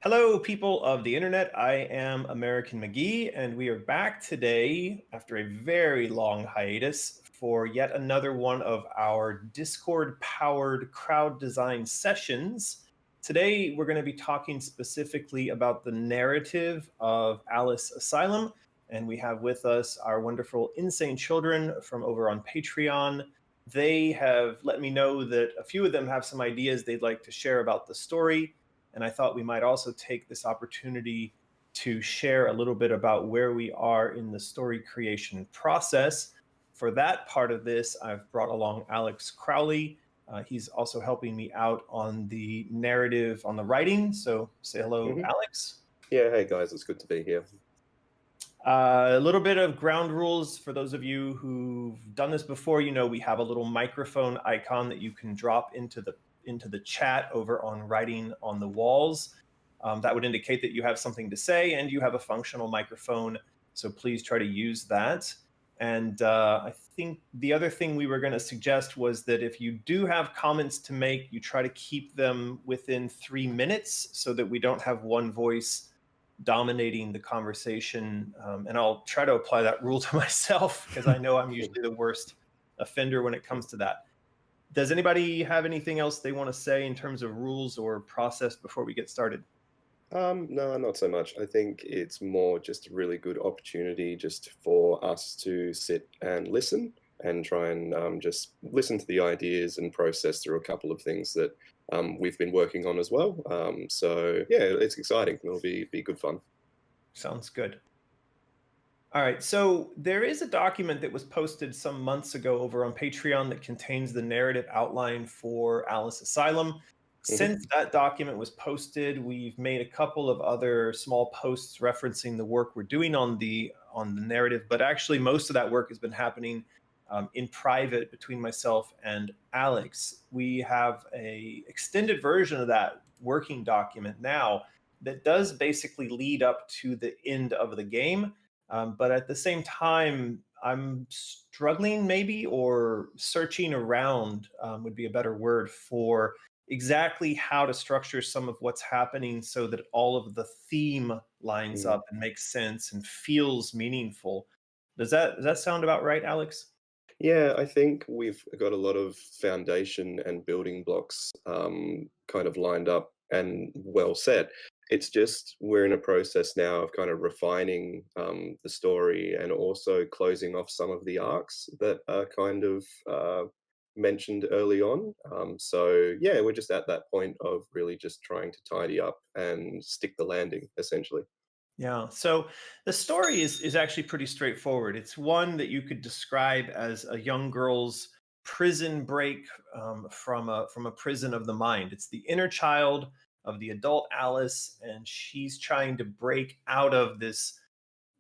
Hello, people of the internet. I am American McGee, and we are back today after a very long hiatus for yet another one of our Discord-powered crowd design sessions. Today, we're going to be talking specifically about the narrative of Alice Asylum, and we have with us our wonderful Insane Children from over on Patreon. They have let me know that a few of them have some ideas they'd like to share about the story. And I thought we might also take this opportunity to share a little bit about where we are in the story creation process. For that part of this, I've brought along Alex Crowley. He's also helping me out on the narrative, on the writing. So say hello, hmm Alex. Yeah, hey guys, it's good to be here. A little bit of ground rules for those of you who've done this before. You know, we have a little microphone icon that you can drop into the chat over on writing on the walls. That would indicate that you have something to say and you have a functional microphone. So please try to use that. And I think the other thing we were going to suggest was that if you do have comments to make, you try to keep them within 3 minutes so that we don't have one voice dominating the conversation. And I'll try to apply that rule to myself because I know I'm usually the worst offender when it comes to that. Does anybody have anything else they want to say in terms of rules or process before we get started? No, not so much. I think it's more just a really good opportunity just for us to sit and listen and try and just listen to the ideas and process through a couple of things that we've been working on as well. So yeah, it's exciting. It'll be good fun. Sounds good. All right, so there is a document that was posted some months ago over on Patreon that contains the narrative outline for Alice Asylum. hmm Since that document was posted, we've made a couple of other small posts referencing the work we're doing on the narrative, but actually most of that work has been happening in private between myself and Alex. We have a extended version of that working document now that does basically lead up to the end of the game. But at the same time, I'm struggling maybe or searching around would be a better word for exactly how to structure some of what's happening so that all of the theme lines Mm. up and makes sense and feels meaningful. Does that sound about right, Alex? Yeah, I think we've got a lot of foundation and building blocks kind of lined up and well set. It's just we're in a process now of kind of refining the story and also closing off some of the arcs that are kind of mentioned early on. So yeah, we're just at that point of really just trying to tidy up and stick the landing, essentially. Yeah. So the story is actually pretty straightforward. It's one that you could describe as a young girl's prison break from a prison of the mind. It's the inner child of the adult Alice, and she's trying to break out of this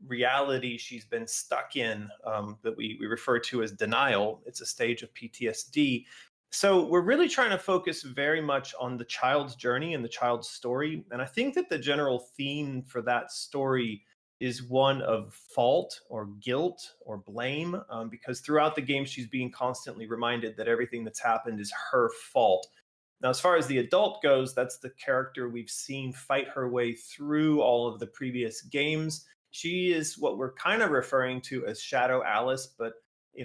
reality she's been stuck in that we refer to as denial. It's a stage of PTSD. So we're really trying to focus very much on the child's journey and the child's story. And I think that the general theme for that story is one of fault or guilt or blame, because throughout the game, she's being constantly reminded that everything that's happened is her fault. Now, as far as the adult goes, that's the character we've seen fight her way through all of the previous games. She is what we're kind of referring to as Shadow Alice, but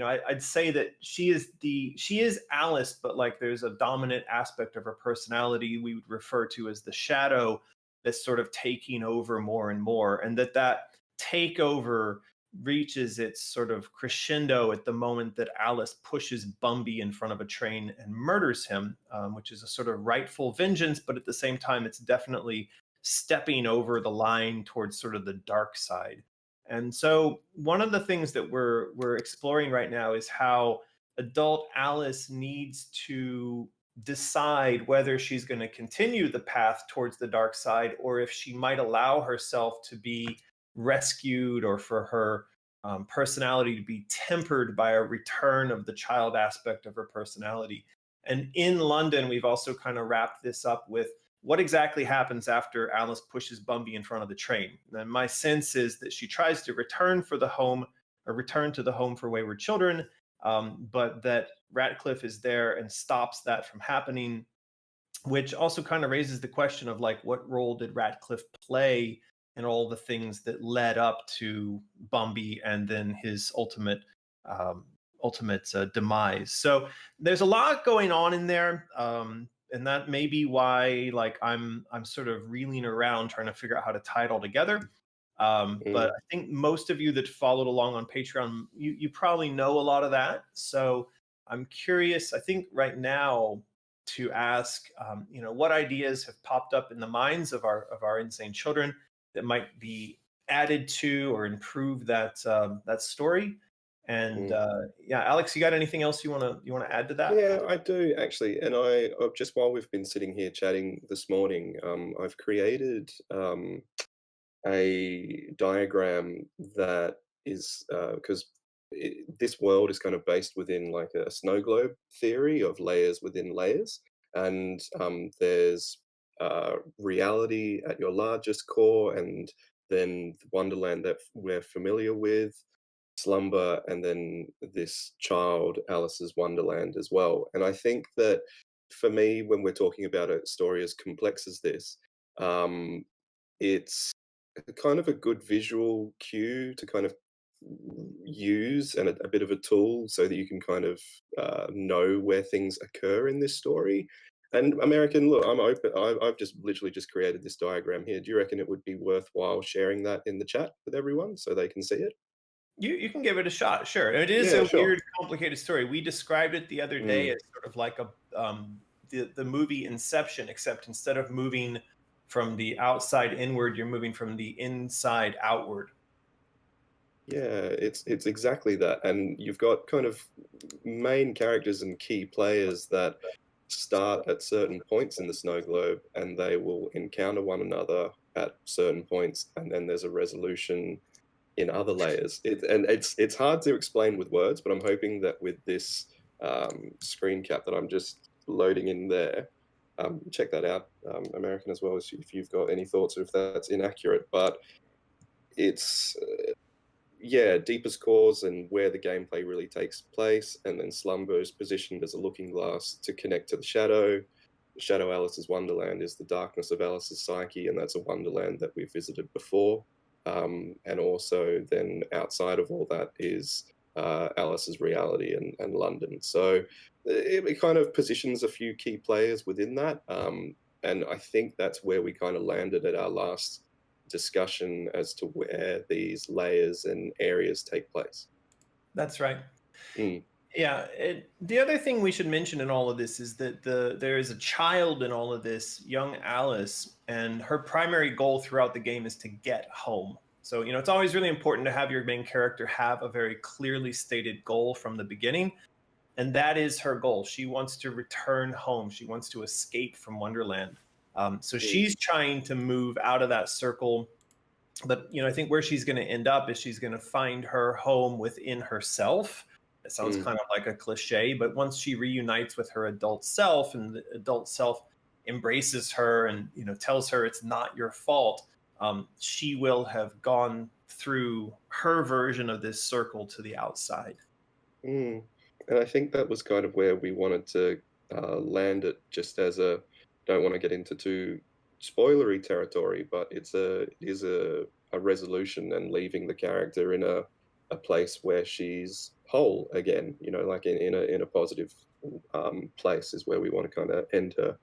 I'd say that she is Alice, but like there's a dominant aspect of her personality we would refer to as the shadow that's sort of taking over more and more, and that takeover reaches its sort of crescendo at the moment that Alice pushes Bumby in front of a train and murders him, which is a sort of rightful vengeance, but at the same time, it's definitely stepping over the line towards sort of the dark side. And so one of the things that we're exploring right now is how adult Alice needs to decide whether she's going to continue the path towards the dark side or if she might allow herself to be rescued or for her personality to be tempered by a return of the child aspect of her personality. And in London, we've also kind of wrapped this up with what exactly happens after Alice pushes Bumby in front of the train. And my sense is that she tries to return to the home for wayward children, but that Radcliffe is there and stops that from happening. which also kind of raises the question of like what role did Radcliffe play in all the things that led up to Bumby and then his um, ultimate demise. So there's a lot going on in there, and that may be why like I'm sort of reeling around trying to figure out how to tie it all together. But Mm, I think most of you that followed along on Patreon, you probably know a lot of that. So I'm curious. I think right now to ask, what ideas have popped up in the minds of our insane children that might be added to or improve that story. And mm. yeah, Alex, you got anything else you want to add to that? Yeah, I do actually, and just while we've been sitting here chatting this morning, I've created a diagram that is because this world is kind of based within like a snow globe theory of layers within layers, and there's reality at your largest core, and then the Wonderland that we're familiar with, slumber, and then this child, Alice's Wonderland as well. And I think that for me, when we're talking about a story as complex as this, um, it's kind of a good visual cue to kind of use, and a bit of a tool so that you can kind of know where things occur in this story. And American, look, I'm open. I've just literally just created this diagram here. Do you reckon it would be worthwhile sharing that in the chat with everyone so they can see it? You can give it a shot, sure. It is Yeah, a sure. weird, complicated story. We described it the other day Mm. as sort of like the movie Inception, except instead of moving from the outside inward, you're moving from the inside outward. Yeah, it's exactly that. And you've got kind of main characters and key players that start at certain points in the snow globe, and they will encounter one another at certain points, and then there's a resolution in other layers. It's hard to explain with words, but I'm hoping that with this screen cap that I'm just loading in there, check that out, American, as well, as if you've got any thoughts or if that's inaccurate. But it's yeah, deepest cause and where the gameplay really takes place, and then slumber is positioned as a looking glass to connect to the shadow. The shadow, Alice's Wonderland, is the darkness of Alice's psyche, and that's a wonderland that we've visited before. And also, then outside of all that is Alice's reality and London. So it kind of positions a few key players within that. And I think that's where we kind of landed at our last discussion as to where these layers and areas take place. That's right. Mm, Yeah. The other thing we should mention in all of this is that there is a child in all of this, young Alice, and her primary goal throughout the game is to get home. So, it's always really important to have your main character have a very clearly stated goal from the beginning. And that is her goal. She wants to return home. She wants to escape from Wonderland. So mm, she's trying to move out of that circle. But I think where she's going to end up is she's going to find her home within herself. It sounds mm, kind of like a cliche, but once she reunites with her adult self, and the adult self embraces her and tells her it's not your fault, she will have gone through her version of this circle to the outside. mm. And I think that was kind of where we wanted to land it, just as a, don't want to get into too spoilery territory, but it is a resolution and leaving the character in a place where she's whole again, like in a positive place is where we want to kind of end her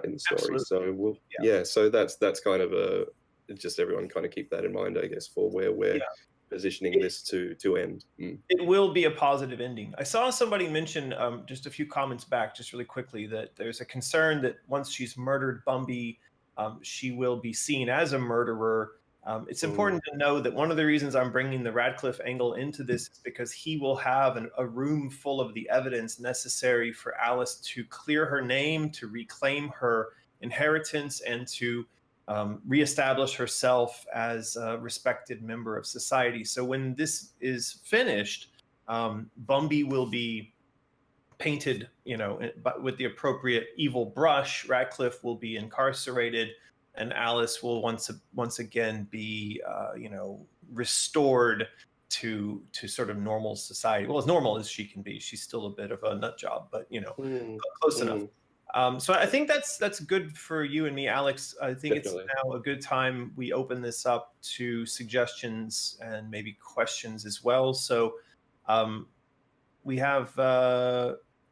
in the story. Absolutely. So we'll, Yeah. yeah, so that's kind of a, just everyone kind of keep that in mind, I guess, for where we're Yeah. positioning this to end. Mm. It will be a positive ending. I saw somebody mention just a few comments back, just really quickly, that there's a concern that once she's murdered Bumby, she will be seen as a murderer. It's Mm, important to know that one of the reasons I'm bringing the Radcliffe angle into this is because he will have a room full of the evidence necessary for Alice to clear her name, to reclaim her inheritance, and to reestablish herself as a respected member of society. So when this is finished, Bumby will be painted, but with the appropriate evil brush. Radcliffe will be incarcerated, and Alice will once again be, restored to sort of normal society. Well, as normal as she can be. She's still a bit of a nut job, but mm, close enough. mm. So I think that's good for you and me, Alex. I think it's Definitely. now a good time we open this up to suggestions and maybe questions as well. So um, we have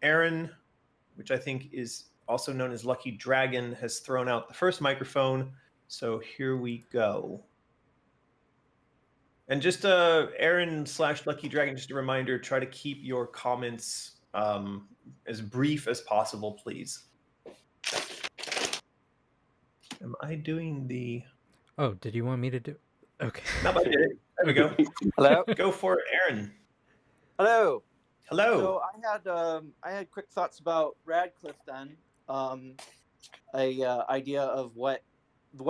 Aaron, which I think is also known as Lucky Dragon, has thrown out the first microphone. So here we go. And just Aaron/Lucky Dragon, just a reminder, try to keep your comments as brief as possible, please. Am I doing the... Oh, did you want me to do? Okay. No, I did it. There we go. Hello. Go for it, Aaron. Hello. Hello. So I had quick thoughts about Radcliffe then. Idea of what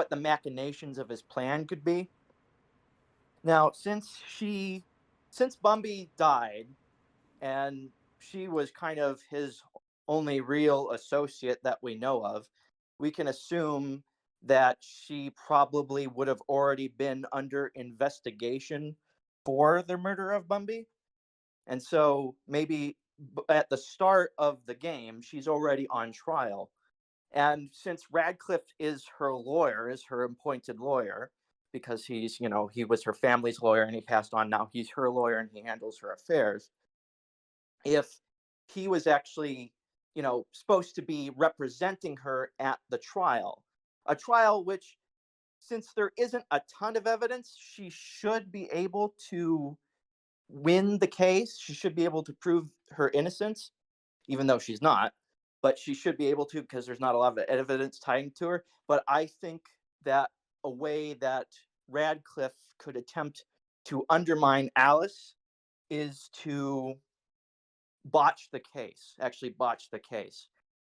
the machinations of his plan could be. Now, since Bumby died, and she was kind of his only real associate that we know of, we can assume that she probably would have already been under investigation for the murder of Bumby. And so maybe at the start of the game, she's already on trial. And since Radcliffe is her lawyer, is her appointed lawyer, because he's, he was her family's lawyer and he passed on, now he's her lawyer and he handles her affairs. If he was actually, supposed to be representing her at the trial, a trial which, since there isn't a ton of evidence, she should be able to win the case. She should be able to prove her innocence, even though she's not, but she should be able to, because there's not a lot of evidence tying to her. But I think that a way that Radcliffe could attempt to undermine Alice is to botch the case,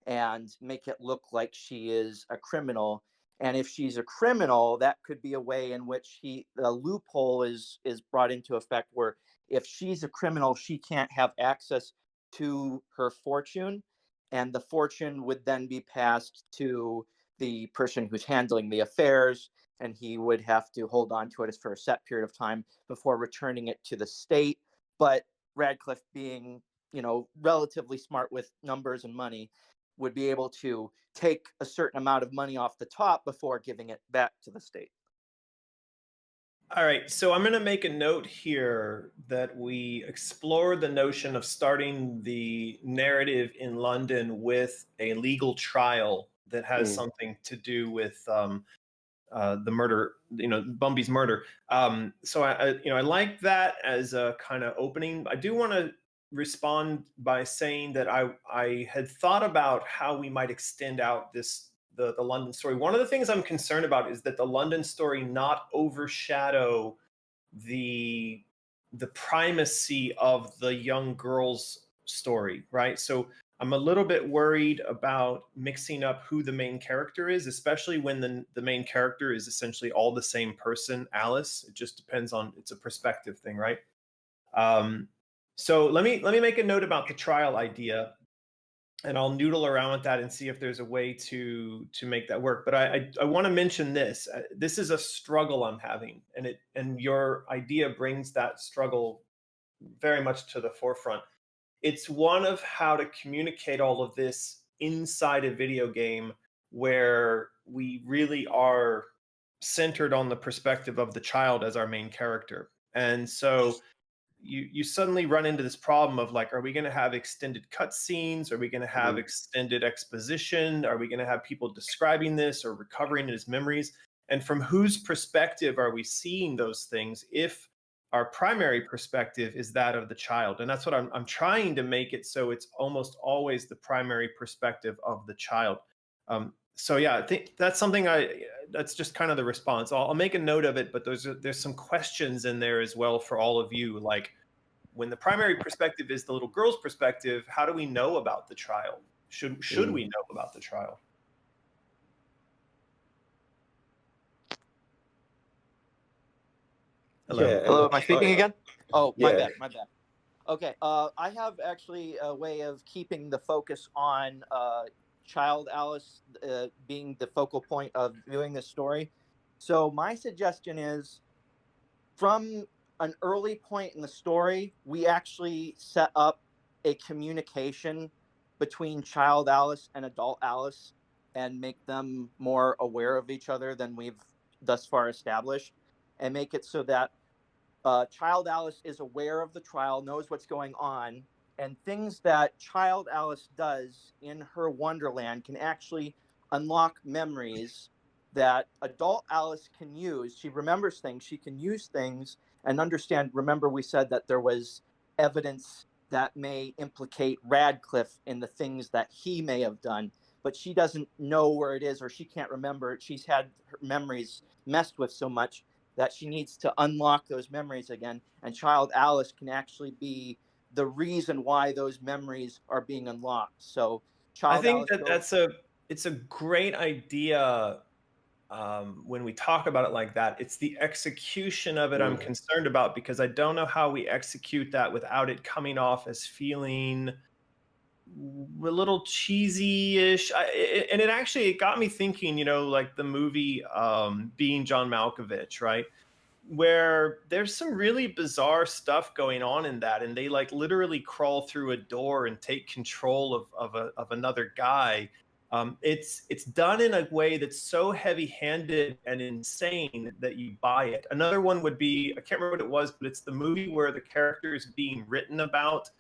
and make it look like she is a criminal. And if she's a criminal, that could be a way in which the loophole is brought into effect, where if she's a criminal, she can't have access to her fortune, and the fortune would then be passed to the person who's handling the affairs, and he would have to hold on to it for a set period of time before returning it to the state. But Radcliffe, being, relatively smart with numbers and money, would be able to take a certain amount of money off the top before giving it back to the state. All right, so I'm going to make a note here that we explore the notion of starting the narrative in London with a legal trial that has something to do with the murder, Bumby's murder. So I like that as a kind of opening. I do want to respond by saying that I had thought about how we might extend out the London story. One of the things I'm concerned about is that the London story not overshadow the primacy of the young girl's story, right? So I'm a little bit worried about mixing up who the main character is, especially when the main character is essentially all the same person, Alice. It just depends on, it's a perspective thing, right? So let me make a note about the trial idea, and I'll noodle around with that and see if there's a way to make that work. But I want to mention this. This is a struggle I'm having, and your idea brings that struggle very much to the forefront. It's one of how to communicate all of this inside a video game where we really are centered on the perspective of the child as our main character. And so you suddenly run into this problem of like, are we going to have extended cutscenes? Are we going to have extended exposition? Are we going to have people describing this or recovering his memories? And from whose perspective are we seeing those things if our primary perspective is that of the child? And that's what I'm trying to make it so it's almost always the primary perspective of the child. So yeah, I think that's something that's just kind of the response. I'll make a note of it, but there's some questions in there as well for all of you. Like, when the primary perspective is the little girl's perspective, how do we know about the trial? Should we know about the trial? Hello. Yeah, Hello, am I speaking again? Oh, my yeah. bad. Okay, I have actually a way of keeping the focus on child Alice being the focal point of viewing this story. So my suggestion is, from an early point in the story, we actually set up a communication between child Alice and adult Alice and make them more aware of each other than we've thus far established, and make it so that child Alice is aware of the trial, knows what's going on, and things that child Alice does in her Wonderland can actually unlock memories that adult Alice can use. She remembers things, she can use things and understand. Remember, we said that there was evidence that may implicate Radcliffe in the things that he may have done, but she doesn't know where it is, or she can't remember it. She's had her memories messed with so much that she needs to unlock those memories again. And child Alice can actually be the reason why those memories are being unlocked. So I child think Alice that goes, it's a great idea when we talk about it like that. It's the execution of it I'm concerned about, because I don't know how we execute that without it coming off as feeling a little cheesy-ish. And it got me thinking, like the movie Being John Malkovich, right? Where there's some really bizarre stuff going on in that, and they like literally crawl through a door and take control of another guy. It's done in a way that's so heavy-handed and insane that you buy it. Another one would be, I can't remember what it was, but it's the movie where the character is being written about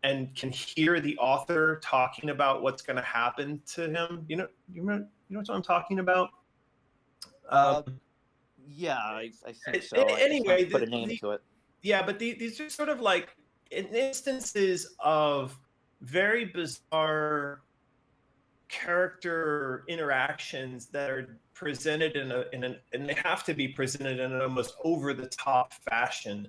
and can hear the author talking about what's going to happen to him. You know what I'm talking about? uh, yeah, I think so. I just Anyway, can't put a name to it. yeah, but these are sort of like instances of very bizarre character interactions that are presented and they have to be presented in an almost over the top fashion.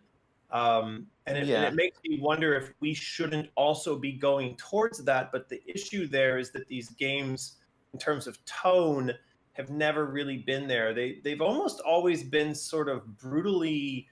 And it makes me wonder if we shouldn't also be going towards that. But the issue there is that these games, in terms of tone, have never really been there. They've almost always been sort of brutally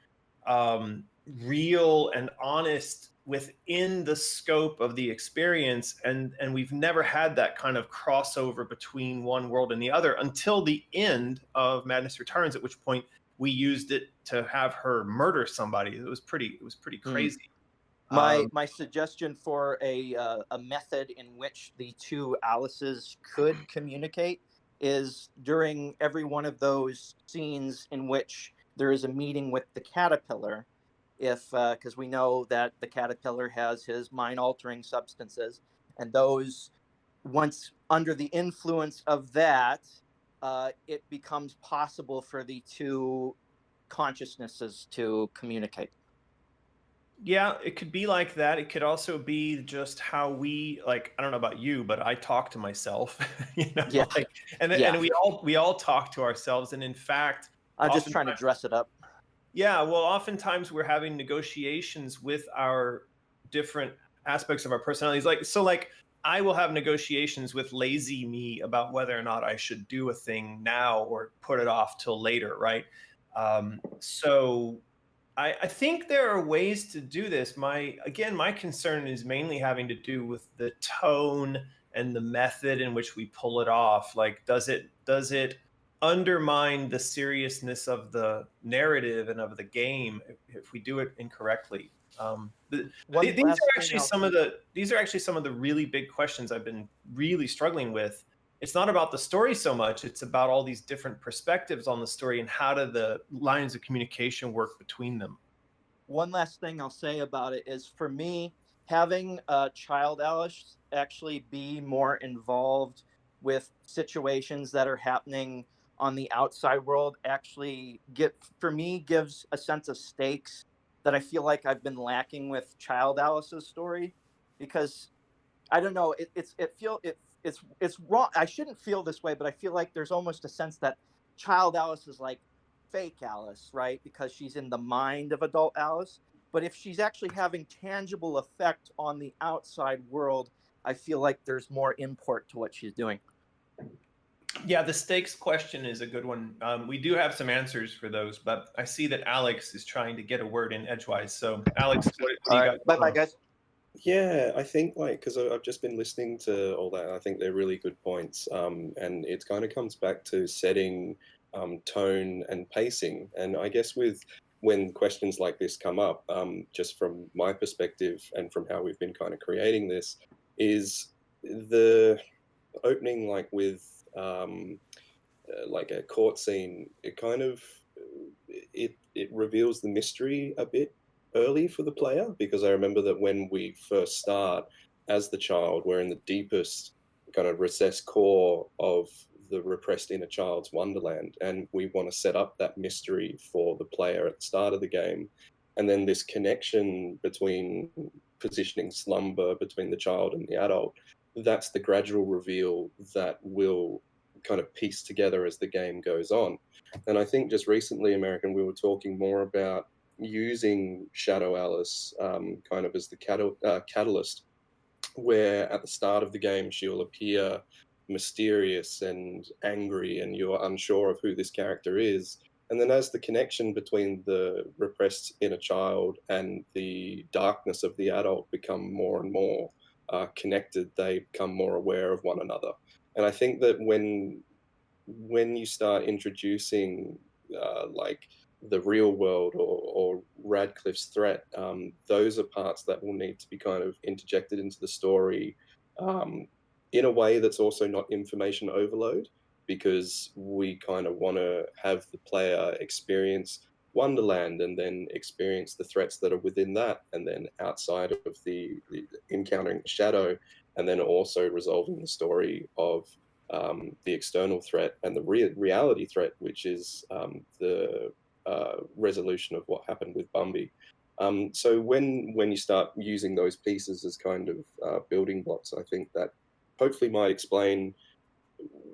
real and honest within the scope of the experience, and we've never had that kind of crossover between one world and the other until the end of Madness Returns, at which point we used it to have her murder somebody. It was pretty crazy. My suggestion for a method in which the two Alices could communicate is during every one of those scenes in which there is a meeting with the caterpillar, if because we know that the caterpillar has his mind-altering substances, and those, once under the influence of that, it becomes possible for the two consciousnesses to communicate. Yeah, it could be like that. It could also be just how we, like, I don't know about you, but I talk to myself, Yeah. like, and we all talk to ourselves. And in fact, I'm just trying to dress it up. yeah, well, oftentimes we're having negotiations with our different aspects of our personalities. Like I will have negotiations with lazy me about whether or not I should do a thing now or put it off till later, right? So I think there are ways to do this. My concern is mainly having to do with the tone and the method in which we pull it off. Like, does it undermine the seriousness of the narrative and of the game if we do it incorrectly? These are actually some of the really big questions I've been really struggling with. It's not about the story so much. It's about all these different perspectives on the story and how do the lines of communication work between them. One last thing I'll say about it is, for me, having child Alice actually be more involved with situations that are happening on the outside world actually gives a sense of stakes that I feel like I've been lacking with child Alice's story, because I don't know, it's wrong. I shouldn't feel this way, but I feel like there's almost a sense that child Alice is like fake Alice, right? Because she's in the mind of adult Alice. But if she's actually having tangible effect on the outside world, I feel like there's more import to what she's doing. Yeah, the stakes question is a good one. We do have some answers for those, but I see that Alex is trying to get a word in edgewise. So, Alex, what do you got? Bye-bye, guys. Yeah, I think because I've just been listening to all that, and I think they're really good points. And it kind of comes back to setting tone and pacing. And I guess when questions like this come up, just from my perspective and from how we've been kind of creating this, is the opening, like with like a court scene, it kind of it reveals the mystery a bit early for the player, because I remember that when we first start as the child, we're in the deepest kind of recessed core of the repressed inner child's wonderland, and we want to set up that mystery for the player at the start of the game. And then this connection between positioning slumber between the child and the adult, that's the gradual reveal that will kind of piece together as the game goes on. And I think just recently, American, we were talking more about using Shadow Alice kind of as the catalyst, where at the start of the game she will appear mysterious and angry, and you're unsure of who this character is. And then as the connection between the repressed inner child and the darkness of the adult become more and more connected, they become more aware of one another. And I think that when you start introducing like the real world or Radcliffe's threat, those are parts that will need to be kind of interjected into the story in a way that's also not information overload, because we kind of want to have the player experience Wonderland and then experience the threats that are within that, and then outside of the encountering the shadow, and then also resolving the story of the external threat and the reality threat, which is the resolution of what happened with Bumby. So when you start using those pieces as kind of building blocks, I think that hopefully might explain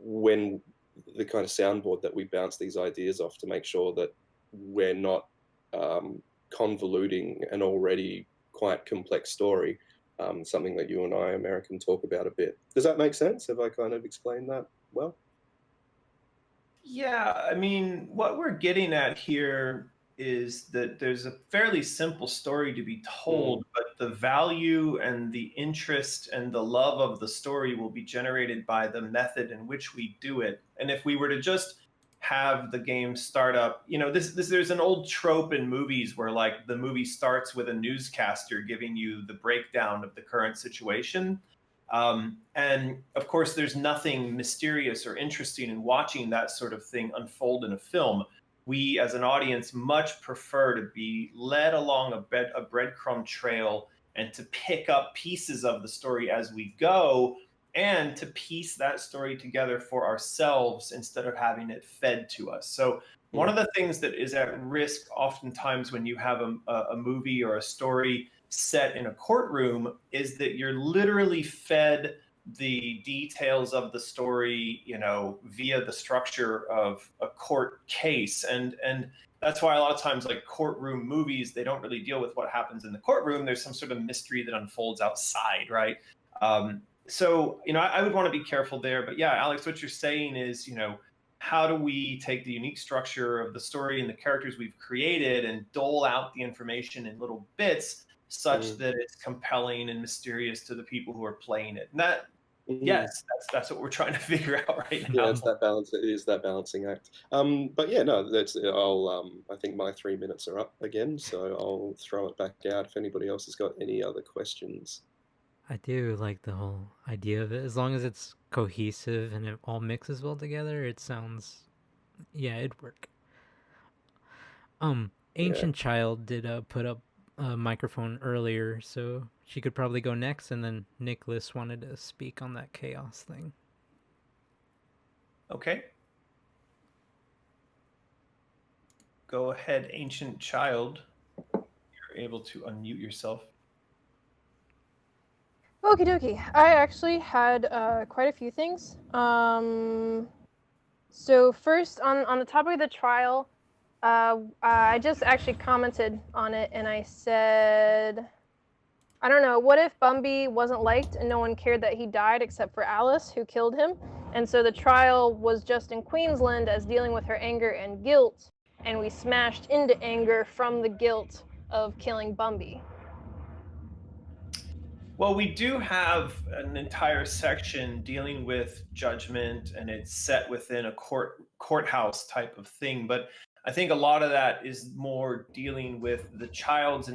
when the kind of soundboard that we bounce these ideas off, to make sure that we're not convoluting an already quite complex story. Something that you and I, American, talk about a bit. Does that make sense? Have I kind of explained that well? Yeah, I mean, what we're getting at here is that there's a fairly simple story to be told, but the value and the interest and the love of the story will be generated by the method in which we do it. And if we were to just have the game start up, there's an old trope in movies where like the movie starts with a newscaster giving you the breakdown of the current situation. And of course, there's nothing mysterious or interesting in watching that sort of thing unfold in a film. We, as an audience, much prefer to be led along a breadcrumb trail and to pick up pieces of the story as we go, and to piece that story together for ourselves instead of having it fed to us. So one of the things that is at risk oftentimes when you have a movie or a story set in a courtroom is that you're literally fed the details of the story, via the structure of a court case. And that's why a lot of times like courtroom movies, they don't really deal with what happens in the courtroom. There's some sort of mystery that unfolds outside, right? So, I would want to be careful there. But yeah, Alex, what you're saying is, how do we take the unique structure of the story and the characters we've created and dole out the information in little bits such that it's compelling and mysterious to the people who are playing it? And that, yes, that's what we're trying to figure out right now. Yeah, it's that balance. It is that balancing act. But yeah, no, that's. I think my 3 minutes are up again, so I'll throw it back out if anybody else has got any other questions. I do like the whole idea of it. As long as it's cohesive and it all mixes well together, it sounds, yeah, it'd work. Ancient Child did put up a microphone earlier, so she could probably go next, and then Nicholas wanted to speak on that chaos thing. Okay. Go ahead, Ancient Child. You're able to unmute yourself. Okie dokie. I actually had quite a few things. So first, on the topic of the trial, I just actually commented on it, and I said, I don't know, what if Bumby wasn't liked and no one cared that he died except for Alice, who killed him? And so the trial was just in Queensland as dealing with her anger and guilt, and we smashed into anger from the guilt of killing Bumby. Well, we do have an entire section dealing with judgment, and it's set within a courthouse type of thing. But I think a lot of that is more dealing with the child's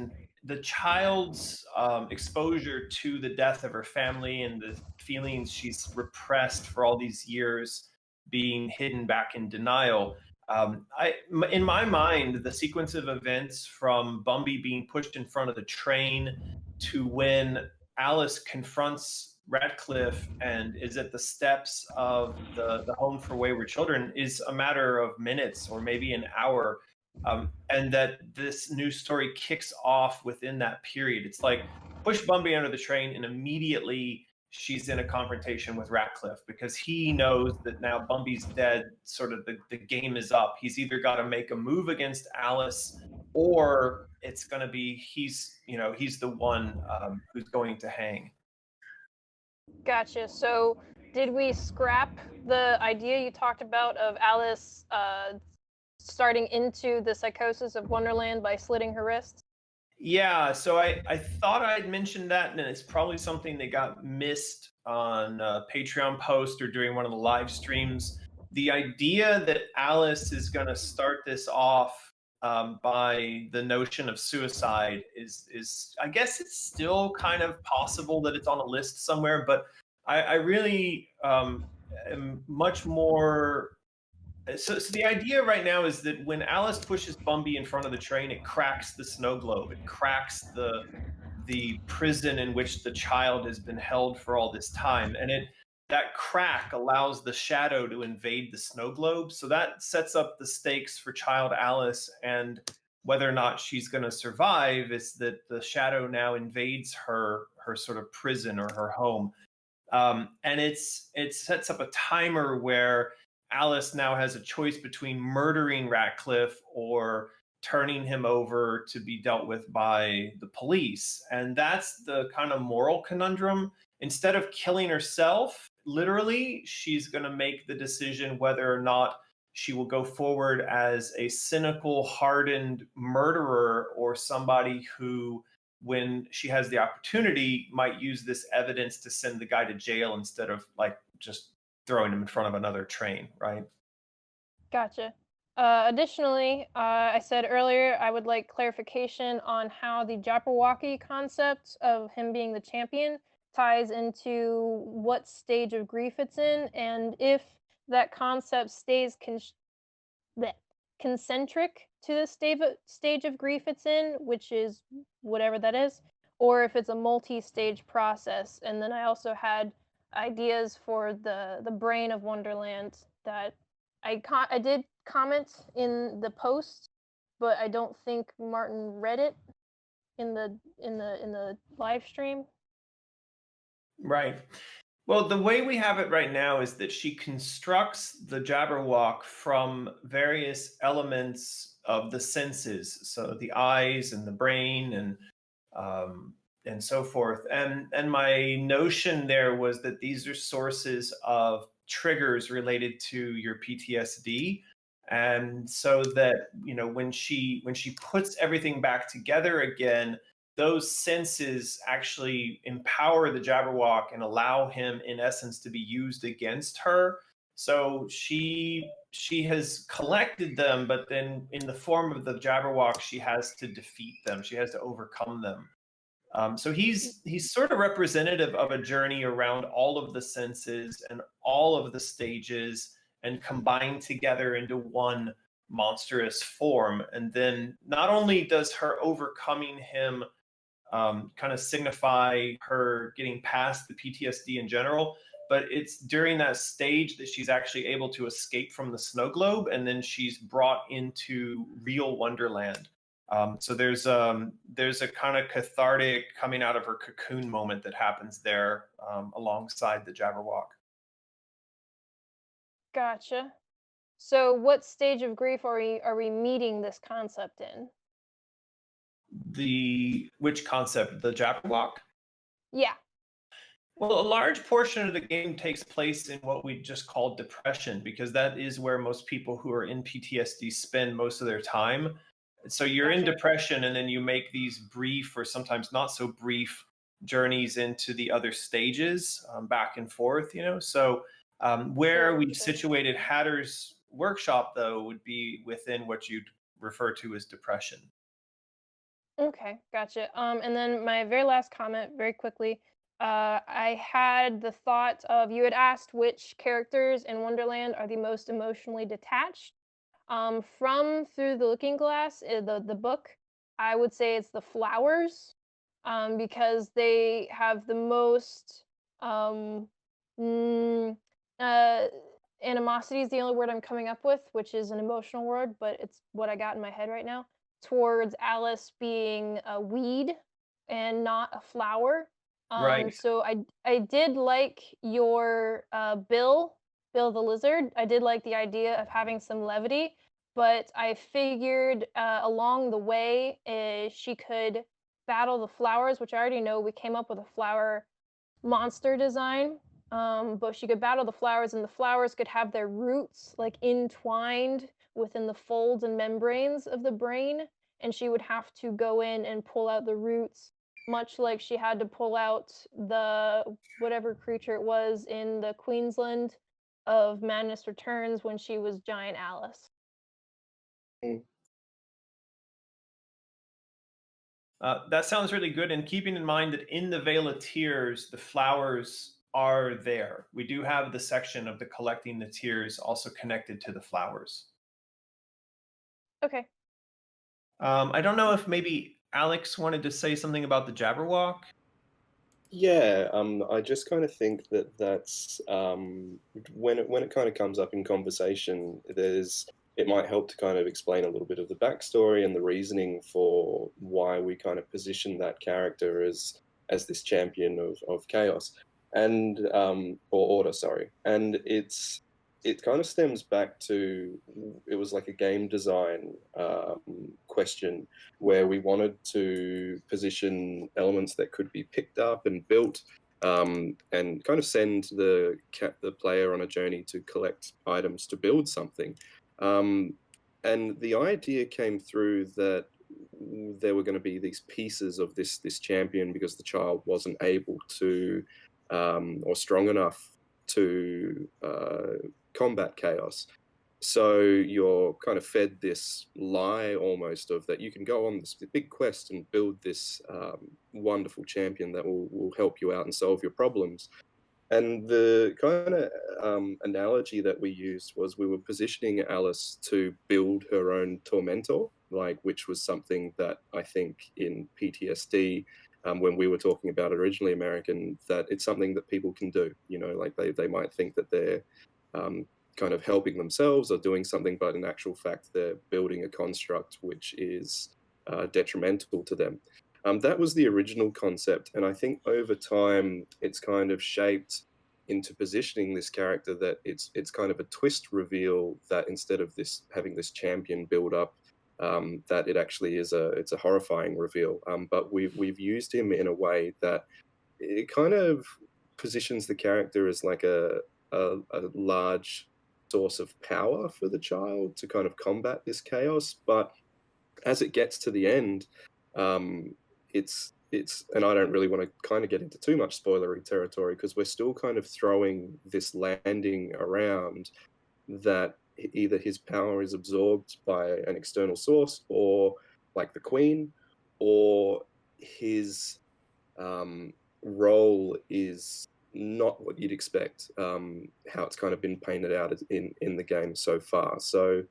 the child's exposure to the death of her family and the feelings she's repressed for all these years being hidden back in denial. In my mind, the sequence of events from Bumby being pushed in front of the train to when Alice confronts Radcliffe and is at the steps of the Home for Wayward Children is a matter of minutes or maybe an hour. And that this new story kicks off within that period. It's like push Bumby under the train, and immediately she's in a confrontation with Radcliffe because he knows that now Bumby's dead. Sort of the game is up. He's either got to make a move against Alice, or it's going to be he's the one who's going to hang. Gotcha. So did we scrap the idea you talked about of Alice starting into the psychosis of Wonderland by slitting her wrists? Yeah, so I thought I'd mentioned that, and it's probably something that got missed on a Patreon post or during one of the live streams. The idea that Alice is going to start this off by the notion of suicide is I guess it's still kind of possible that it's on a list somewhere, but I really am much more. So the idea right now is that when Alice pushes Bumby in front of the train, it cracks the snow globe. It cracks the prison in which the child has been held for all this time, and that crack allows the shadow to invade the snow globe. So that sets up the stakes for child Alice, and whether or not she's going to survive is that the shadow now invades her sort of prison or her home, and it sets up a timer where Alice now has a choice between murdering Radcliffe or turning him over to be dealt with by the police. And that's the kind of moral conundrum. Instead of killing herself, literally, she's going to make the decision whether or not she will go forward as a cynical, hardened murderer or somebody who, when she has the opportunity, might use this evidence to send the guy to jail instead of like just throwing him in front of another train, right? Gotcha. Additionally, I said earlier I would like clarification on how the Jabberwocky concept of him being the champion ties into what stage of grief it's in, and if that concept stays concentric to the stage of grief it's in, which is whatever that is, or if it's a multi-stage process. And then I also had ideas for the brain of Wonderland that I did comment in the post, but I don't think Martin read it in the live stream. Right. Well, the way we have it right now is that she constructs the Jabberwock from various elements of the senses, so the eyes and the brain and so forth. And my notion there was that these are sources of triggers related to your PTSD. And so that, when she puts everything back together again, those senses actually empower the Jabberwock and allow him, in essence, to be used against her. So she has collected them, but then in the form of the Jabberwock, she has to defeat them. She has to overcome them. So he's sort of representative of a journey around all of the senses and all of the stages and combined together into one monstrous form. And then not only does her overcoming him kind of signify her getting past the PTSD in general, but it's during that stage that she's actually able to escape from the snow globe, and then she's brought into real Wonderland. So there's a kind of cathartic coming out of her cocoon moment that happens there alongside the Jabberwock. Gotcha. So what stage of grief are we meeting this concept in? Which concept? The Jabberwock? Yeah. Well, a large portion of the game takes place in what we just call depression, because that is where most people who are in PTSD spend most of their time. So you're in depression, and then you make these brief or sometimes not so brief journeys into the other stages, back and forth, So where we've situated Hatter's workshop, though, would be within what you'd refer to as depression. Okay, gotcha. And then my very last comment, very quickly. I had the thought of you had asked which characters in Wonderland are the most emotionally detached. From Through the Looking Glass, the book, I would say it's the flowers, because they have the most um, mm, uh, animosity is the only word I'm coming up with, which is an emotional word, but it's what I got in my head right now. Towards Alice being a weed and not a flower. Right. So I did like your Bill the lizard. I did like the idea of having some levity, but I figured along the way she could battle the flowers, which I already know we came up with a flower monster design. But she could battle the flowers, and the flowers could have their roots like entwined within the folds and membranes of the brain, and she would have to go in and pull out the roots, much like she had to pull out the whatever creature it was in the Queensland of Madness Returns when she was Giant Alice. Mm. That sounds really good. And keeping in mind that in the Vale of Tears, the flowers are there. We do have the section of the collecting the tears also connected to the flowers. Okay. I don't know if maybe Alex wanted to say something about the Jabberwock. Yeah, I just kind of think that that's when it kind of comes up in conversation, it might help to kind of explain a little bit of the backstory and the reasoning for why we kind of position that character as this champion of chaos and or order, sorry. And it kind of stems back to it was like a game design question where we wanted to position elements that could be picked up and built, and kind of send the player on a journey to collect items to build something. And the idea came through that there were going to be these pieces of this champion because the child wasn't able to or strong enough to combat chaos. So you're kind of fed this lie almost of that you can go on this big quest and build this wonderful champion that will help you out and solve your problems. And the kind of analogy that we used was we were positioning Alice to build her own tormentor, like which was something that I think in PTSD, when we were talking about originally American, that it's something that people can do. You know, like they might think that they're kind of helping themselves or doing something, but in actual fact, they're building a construct which is detrimental to them. That was the original concept, and I think over time it's kind of shaped into positioning this character that it's kind of a twist reveal that instead of this having this champion build up, that it actually is it's a horrifying reveal. But we've used him in a way that it kind of positions the character as like a large source of power for the child to kind of combat this chaos. But as it gets to the end, it's and I don't really want to kind of get into too much spoilery territory because we're still kind of throwing this landing around that either his power is absorbed by an external source or like the queen, or his role is not what you'd expect, how it's kind of been painted out in the game so far. So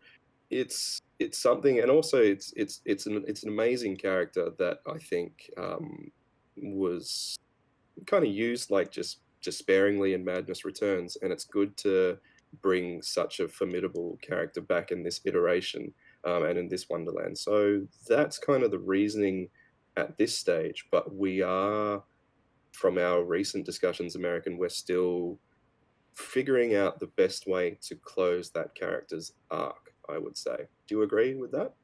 it's something, and also it's an amazing character that I think was kind of used like just sparingly in Madness Returns, and it's good to bring such a formidable character back in this iteration, and in this Wonderland. So that's kind of the reasoning at this stage. But we are, from our recent discussions, American, we're still figuring out the best way to close that character's arc, I would say. Do you agree with that?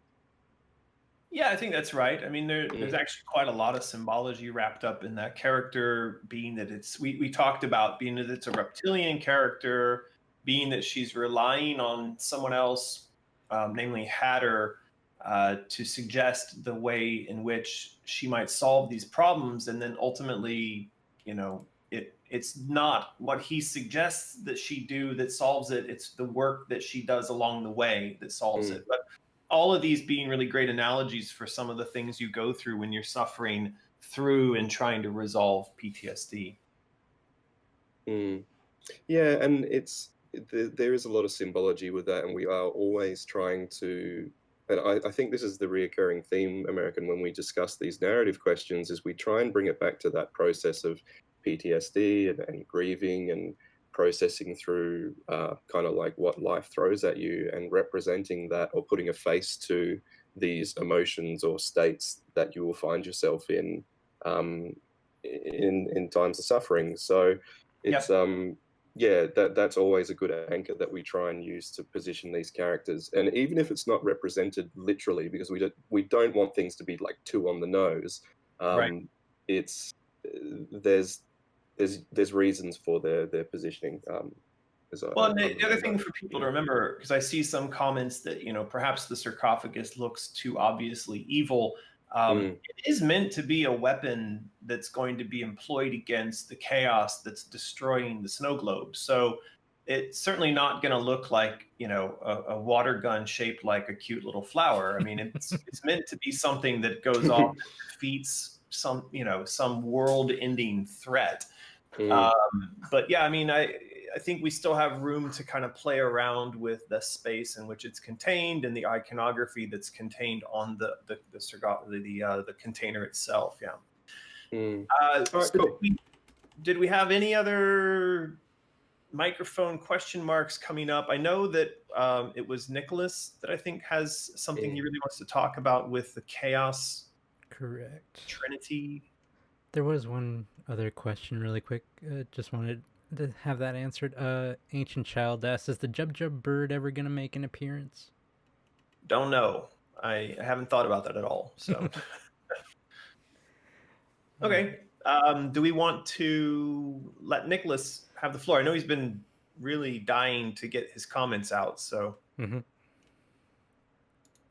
Yeah, I think that's right. I mean, there's actually quite a lot of symbology wrapped up in that character, being that we talked about being that it's a reptilian character, being that she's relying on someone else, namely Hatter, to suggest the way in which she might solve these problems, and then ultimately, you know, it's not what he suggests that she do that solves it. It's the work that she does along the way that solves it. But all of these being really great analogies for some of the things you go through when you're suffering through and trying to resolve PTSD. Yeah, and there is a lot of symbology with that, and we are always trying to. And I think this is the reoccurring theme, American, when we discuss these narrative questions, is we try and bring it back to that process of PTSD and grieving and processing through kind of like what life throws at you and representing that or putting a face to these emotions or states that you will find yourself in times of suffering. So it's yeah, that's always a good anchor that we try and use to position these characters. And even if it's not represented literally, because we don't want things to be like too on the nose, it's there's reasons for their positioning. Well, and the other thing for people to remember, because I see some comments that, you know, perhaps the sarcophagus looks too obviously evil. It is meant to be a weapon that's going to be employed against the chaos that's destroying the snow globe. So it's certainly not going to look like, you know, a water gun shaped like a cute little flower. I mean, it's meant to be something that goes off and defeats some, you know, some world-ending threat. But yeah, I mean, I think we still have room to kind of play around with the space in which it's contained and the iconography that's contained on the container itself. Yeah. All right, cool. Did we have any other microphone question marks coming up? I know that it was Nicholas that I think has something he really wants to talk about with the chaos. Correct. Trinity. There was one other question really quick. Just wanted to have that answered. Ancient Child asks, is the Jub bird ever going to make an appearance? Don't know. I haven't thought about that at all. So, okay. Do we want to let Nicholas have the floor? I know he's been really dying to get his comments out. So,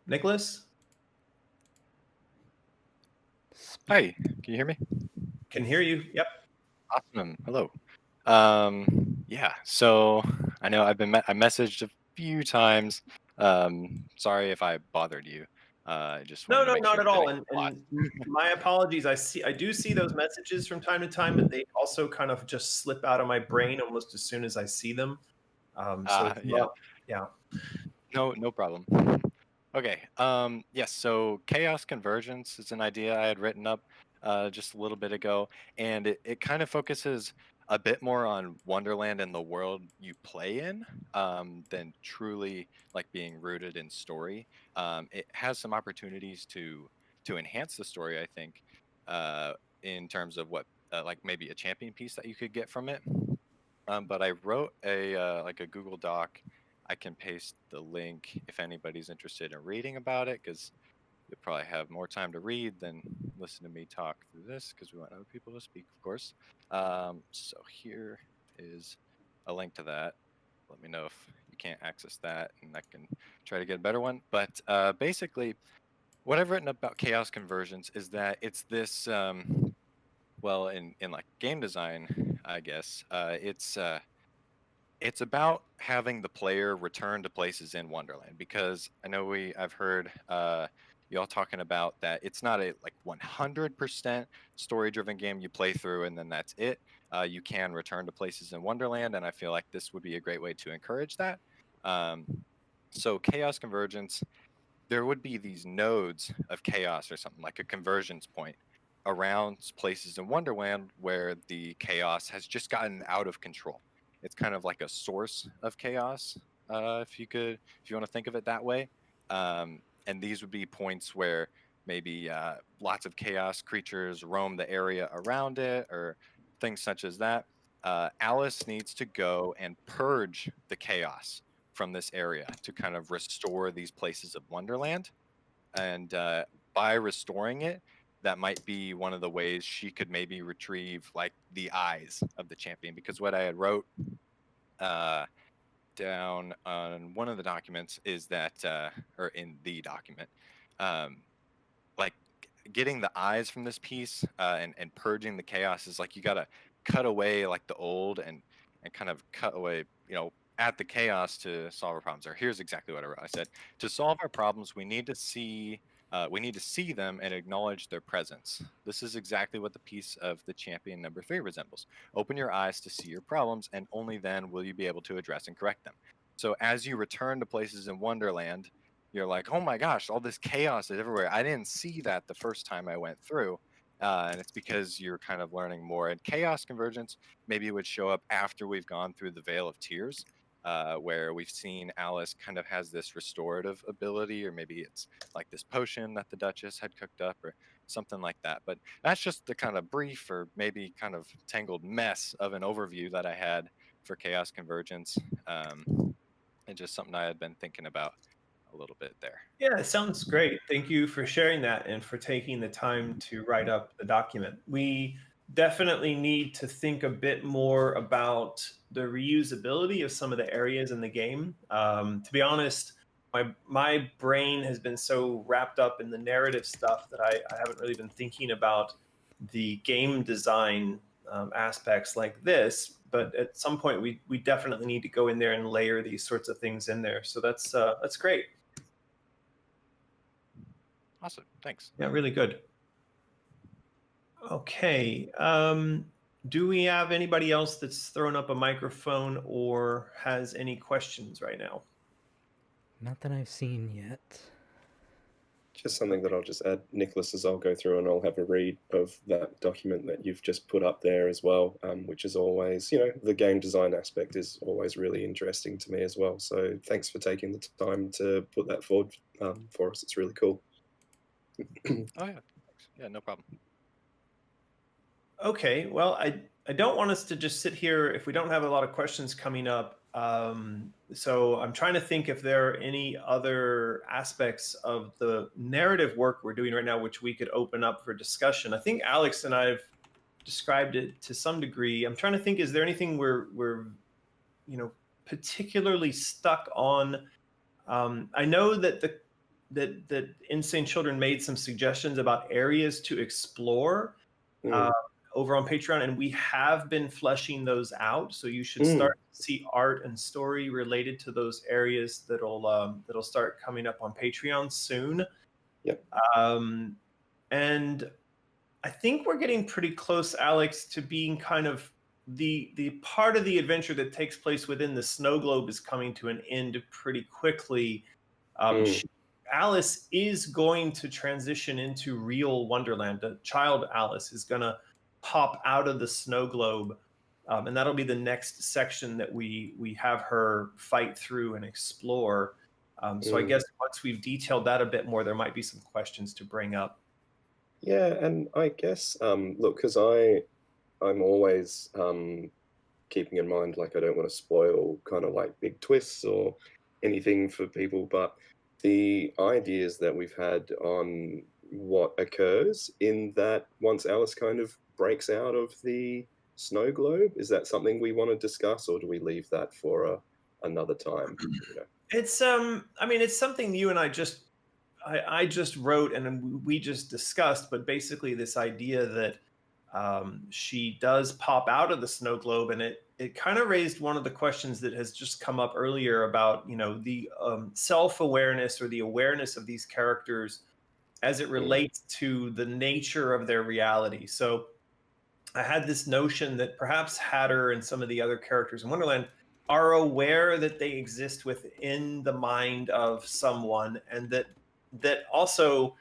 Nicholas? Hi, can you hear me? Can hear you. Yep. Awesome. Hello. Yeah, so I know I messaged a few times. Sorry if I bothered you. Just No, wanted to make not sure at all. And my apologies. I do see those messages from time to time, but they also kind of just slip out of my brain almost as soon as I see them. Yeah. No problem. Okay. Yes. So chaos convergence is an idea I had written up just a little bit ago, and it kind of focuses a bit more on Wonderland and the world you play in than truly like being rooted in story. It has some opportunities to enhance the story, I think, in terms of what like maybe a champion piece that you could get from it. But I wrote a like a Google Doc. I can paste the link if anybody's interested in reading about it, because you'll probably have more time to read than listen to me talk through this, because we want other people to speak, of course. So here is a link to that. Let me know if you can't access that, and I can try to get a better one. But basically, what I've written about chaos convergence is that it's this, well, in like game design, I guess, it's about having the player return to places in Wonderland, because I know I've heard you all talking about that it's not a like 100% story-driven game you play through and then that's it. You can return to places in Wonderland, and I feel like this would be a great way to encourage that. So chaos convergence, there would be these nodes of chaos or something like a convergence point around places in Wonderland where the chaos has just gotten out of control. It's kind of like a source of chaos, if you want to think of it that way. And these would be points where maybe lots of chaos creatures roam the area around it, or things such as that. Alice needs to go and purge the chaos from this area to kind of restore these places of Wonderland. And by restoring it, that might be one of the ways she could maybe retrieve like the eyes of the champion, because what I had wrote down on one of the documents is that, or in the document, like getting the eyes from this piece and purging the chaos is like you got to cut away like the old and kind of cut away, at the chaos to solve our problems. Or here's exactly what I wrote. I said, to solve our problems, we need to see them and acknowledge their presence. This is exactly what the piece of the champion number 3 resembles. Open your eyes to see your problems, and only then will you be able to address and correct them. So as you return to places in Wonderland, you're like, oh my gosh, all this chaos is everywhere. I didn't see that the first time I went through. And it's because you're kind of learning more. And chaos convergence maybe would show up after we've gone through the Veil of Tears, where we've seen Alice kind of has this restorative ability, or maybe it's like this potion that the Duchess had cooked up or something like that. But that's just the kind of brief or maybe kind of tangled mess of an overview that I had for chaos convergence. And just something I had been thinking about a little bit there. Yeah, it sounds great. Thank you for sharing that and for taking the time to write up the document. We definitely need to think a bit more about the reusability of some of the areas in the game. To be honest, my brain has been so wrapped up in the narrative stuff that I haven't really been thinking about the game design aspects like this. But at some point, we definitely need to go in there and layer these sorts of things in there. So that's great. Awesome. Thanks. Yeah, really good. Okay. Do we have anybody else that's thrown up a microphone or has any questions right now? Not that I've seen yet. Just something that I'll just add, Nicholas, as I'll go through and I'll have a read of that document that you've just put up there as well, which is always, the game design aspect is always really interesting to me as well. So thanks for taking the time to put that forward for us. It's really cool. Oh yeah, yeah, no problem. Okay, well, I don't want us to just sit here if we don't have a lot of questions coming up. So I'm trying to think if there are any other aspects of the narrative work we're doing right now which we could open up for discussion. I think Alex and I've described it to some degree. I'm trying to think, is there anything we're particularly stuck on? I know that that Insane Children made some suggestions about areas to explore over on Patreon, and we have been fleshing those out. So you should start to see art and story related to those areas that'll start coming up on Patreon soon. Yep. And I think we're getting pretty close, Alex, to being kind of the part of the adventure that takes place within the snow globe is coming to an end pretty quickly. Alice is going to transition into real Wonderland. The child Alice is going to pop out of the snow globe, and that'll be the next section that we have her fight through and explore. So I guess once we've detailed that a bit more, there might be some questions to bring up. Yeah, and I guess, look, because I'm always keeping in mind, like, I don't want to spoil kind of like big twists or anything for people, but the ideas that we've had on what occurs in that once Alice kind of breaks out of the snow globe, is that something we want to discuss, or do we leave that for another time? It's I mean, it's something you and I just wrote and we just discussed, but basically this idea that she does pop out of the snow globe, and it kind of raised one of the questions that has just come up earlier about the self-awareness or the awareness of these characters as it relates to the nature of their reality. So I had this notion that perhaps Hatter and some of the other characters in Wonderland are aware that they exist within the mind of someone, and that also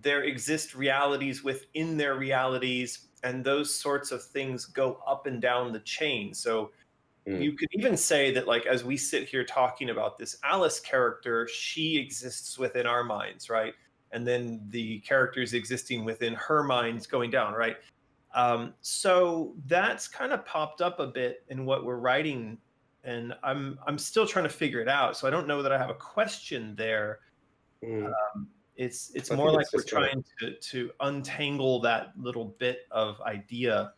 there exist realities within their realities, and those sorts of things go up and down the chain. So you could even say that, like, as we sit here talking about this Alice character, she exists within our minds, right? And then the characters existing within her minds going down, right? So that's kind of popped up a bit in what we're writing, and I'm still trying to figure it out. So I don't know that I have a question there. It's more like we're trying to untangle that little bit of idea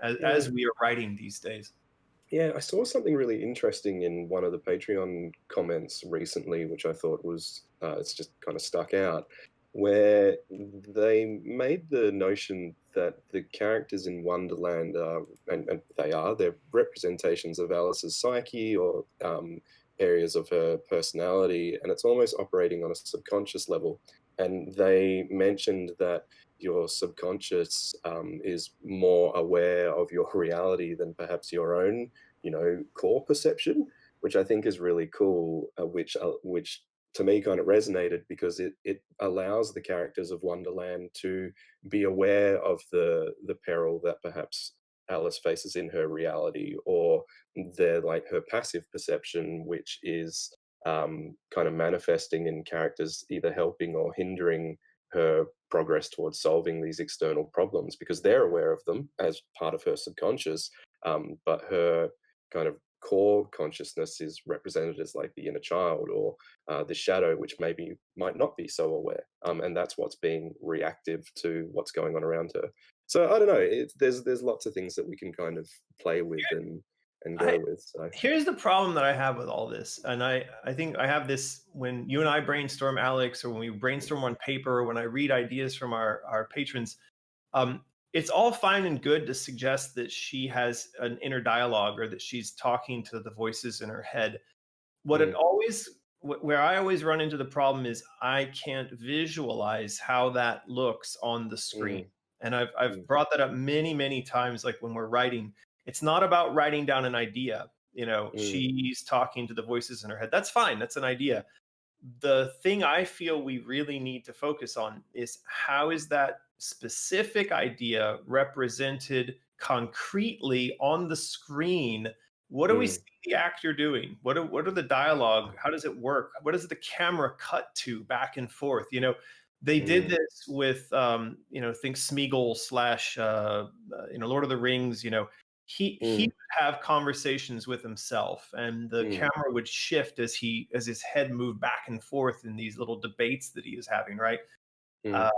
as we are writing these days. Yeah, I saw something really interesting in one of the Patreon comments recently, which I thought was, it's just kind of stuck out. where they made the notion that the characters in Wonderland are, and they're representations of Alice's psyche or areas of her personality, and it's almost operating on a subconscious level. And they mentioned that your subconscious is more aware of your reality than perhaps your own, core perception, which I think is really cool. Which to me kind of resonated because it allows the characters of Wonderland to be aware of the peril that perhaps Alice faces in her reality, or her passive perception, which is kind of manifesting in characters either helping or hindering her progress towards solving these external problems because they're aware of them as part of her subconscious, but her kind of core consciousness is represented as like the inner child or the shadow, which maybe might not be so aware, and that's what's being reactive to what's going on around her. So I don't know. There's lots of things that we can kind of play with and I, go with. So here's the problem that I have with all this, and I think I have this when you and I brainstorm, Alex, or when we brainstorm on paper, or when I read ideas from our patrons. It's all fine and good to suggest that she has an inner dialogue or that she's talking to the voices in her head. Where I always run into the problem is I can't visualize how that looks on the screen. mm, And I've mm, brought that up many times, like when we're writing. It's not about writing down an idea. mm, She's talking to the voices in her head. That's fine. That's an idea. The thing I feel we really need to focus on is how is that specific idea represented concretely on the screen? What do we mm, see the actor doing? What are the dialogue? How does it work? What does the camera cut to back and forth? They did mm, this with think Smeagol slash Lord of the Rings. He mm, would have conversations with himself, and the mm, camera would shift as his head moved back and forth in these little debates that he is having, right? mm, uh,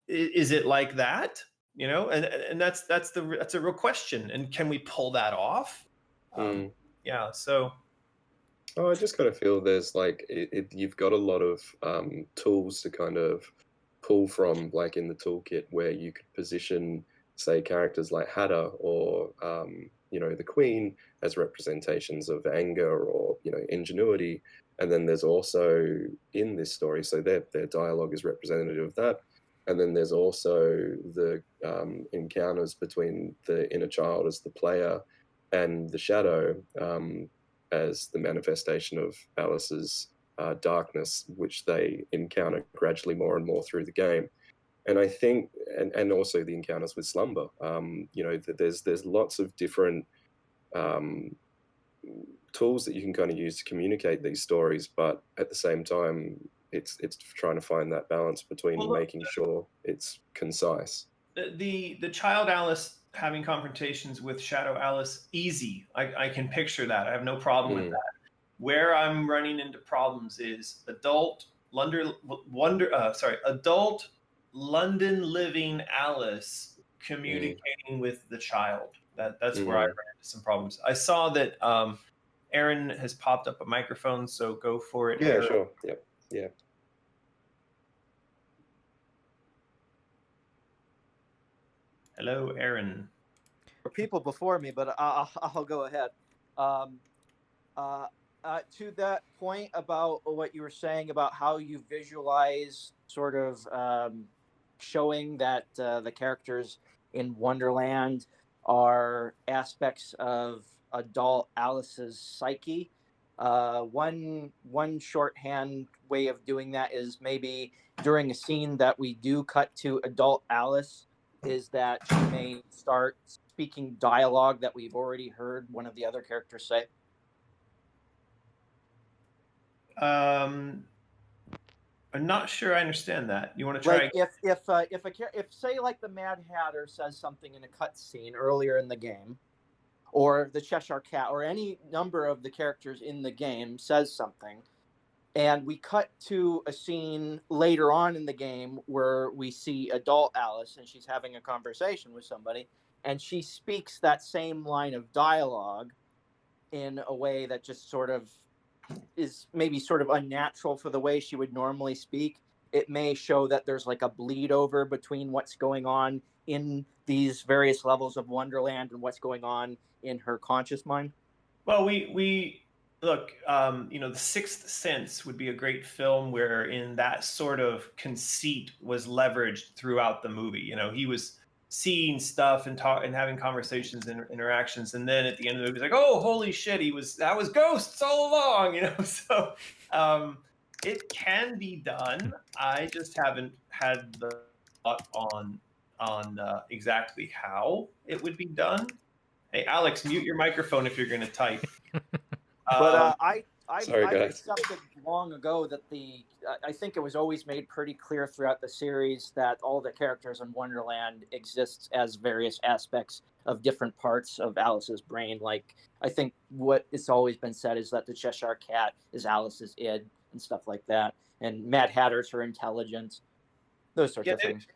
is it like that? And that's a real question, and can we pull that off? um, mm. yeah, so Oh, I just kind of feel there's like you've got a lot of tools to kind of pull from, like in the toolkit, where you could position, say, characters like Hatter or the Queen as representations of anger or ingenuity, and then there's also in this story, so their dialogue is representative of that, and then there's also the encounters between the inner child as the player and the shadow. As the manifestation of Alice's darkness, which they encounter gradually more and more through the game. And I think, and also the encounters with slumber. There's lots of different um, tools that you can kind of use to communicate these stories, but at the same time, it's trying to find that balance between well, making sure it's concise. the child Alice having confrontations with Shadow Alice, easy. I can picture that. I have no problem with Mm, that. Where I'm running into problems is adult London living Alice mm, communicating with the child. That's where I mm. ran into some problems. I saw that Aaron has popped up a microphone, so go for it, Yeah, Aaron. sure. Yep. Yeah. Hello, Aaron. People before me, but I'll go ahead. Um, to that point about what you were saying about how you visualize sort of showing that the characters in Wonderland are aspects of adult Alice's psyche. One shorthand way of doing that is maybe during a scene that we do cut to adult Alice, is that she may start speaking dialogue that we've already heard one of the other characters say. I'm not sure I understand that. You want to try? Like if say like the Mad Hatter says something in a cutscene earlier in the game, or the Cheshire Cat, or any number of the characters in the game says something, and we cut to a scene later on in the game where we see adult Alice and she's having a conversation with somebody, and she speaks that same line of dialogue in a way that just sort of is maybe sort of unnatural for the way she would normally speak. it may show that there's like a bleed over between what's going on in these various levels of Wonderland and what's going on in her conscious mind. Well, we look, The Sixth Sense would be a great film wherein that sort of conceit was leveraged throughout the movie. He was seeing stuff and having conversations and interactions, and then at the end of the movie, he's like, "Oh, holy shit! That was ghosts all along." So it can be done. I just haven't had the thought on exactly how it would be done. Hey, Alex, mute your microphone if you're going to type. But I Sorry, guys. accepted long ago that I think it was always made pretty clear throughout the series that all the characters in Wonderland exist as various aspects of different parts of Alice's brain. Like, I think what it's always been said is that the Cheshire Cat is Alice's id and stuff like that, and Mad Hatter's her intelligence, those sorts of things.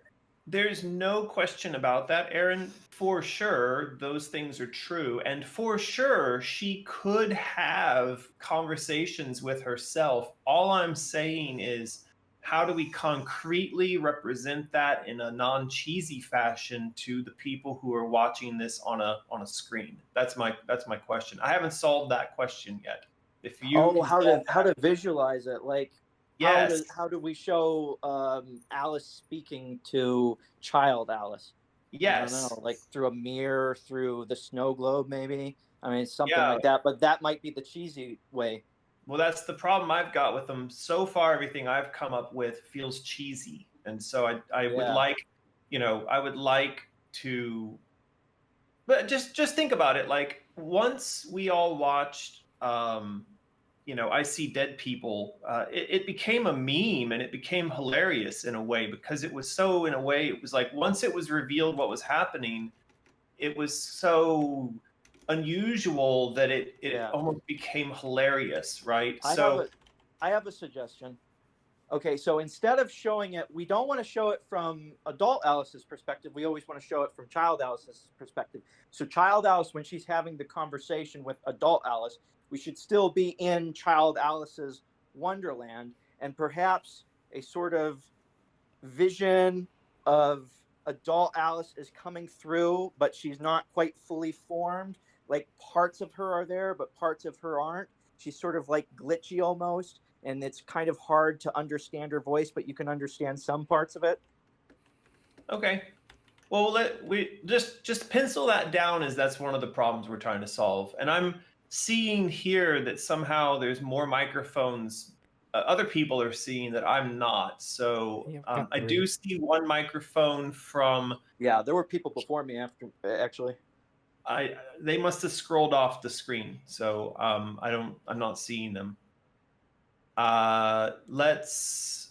There's no question about that, Aaron. For sure, those things are true. And for sure, she could have conversations with herself. All I'm saying is, how do we concretely represent that in a non-cheesy fashion to the people who are watching this on a screen? That's my question. I haven't solved that question yet. If you how to visualize it, like, yes. How do we show Alice speaking to child Alice? Yes. I don't know, like through a mirror, through the snow globe, maybe. I mean, something like that. But that might be the cheesy way. Well, that's the problem I've got with them. So far, everything I've come up with feels cheesy. And so I would like, I would like to, but just think about it. Like, once we all watched, I See Dead People, it became a meme and it became hilarious in a way, because it was so, in a way, it was like, once it was revealed what was happening, it was so unusual that it almost became hilarious, right? I have a suggestion. Okay, so instead of showing it, we don't want to show it from adult Alice's perspective. We always want to show it from child Alice's perspective. So child Alice, when she's having the conversation with adult Alice, we should still be in child Alice's Wonderland, and perhaps a sort of vision of adult Alice is coming through, but she's not quite fully formed. Like, parts of her are there, but parts of her aren't. She's sort of like glitchy almost, and it's kind of hard to understand her voice, but you can understand some parts of it. Okay. Well, we just pencil that down, as that's one of the problems we're trying to solve. And I'm seeing here that somehow there's more microphones other people are seeing that I'm not. So I do see one microphone from. Yeah, there were people before me actually. They must have scrolled off the screen, so I'm not seeing them. Let's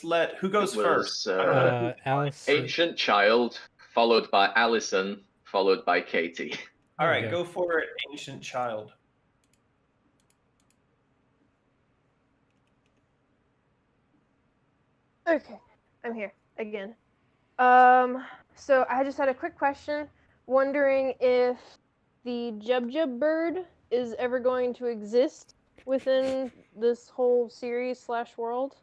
let who goes first? Alice. Ancient Child, followed by Allison, followed by Katie. All right, go for it, Ancient Child. Okay, I'm here again. So I just had a quick question, wondering if the Jubjub bird is ever going to exist within this whole series / world,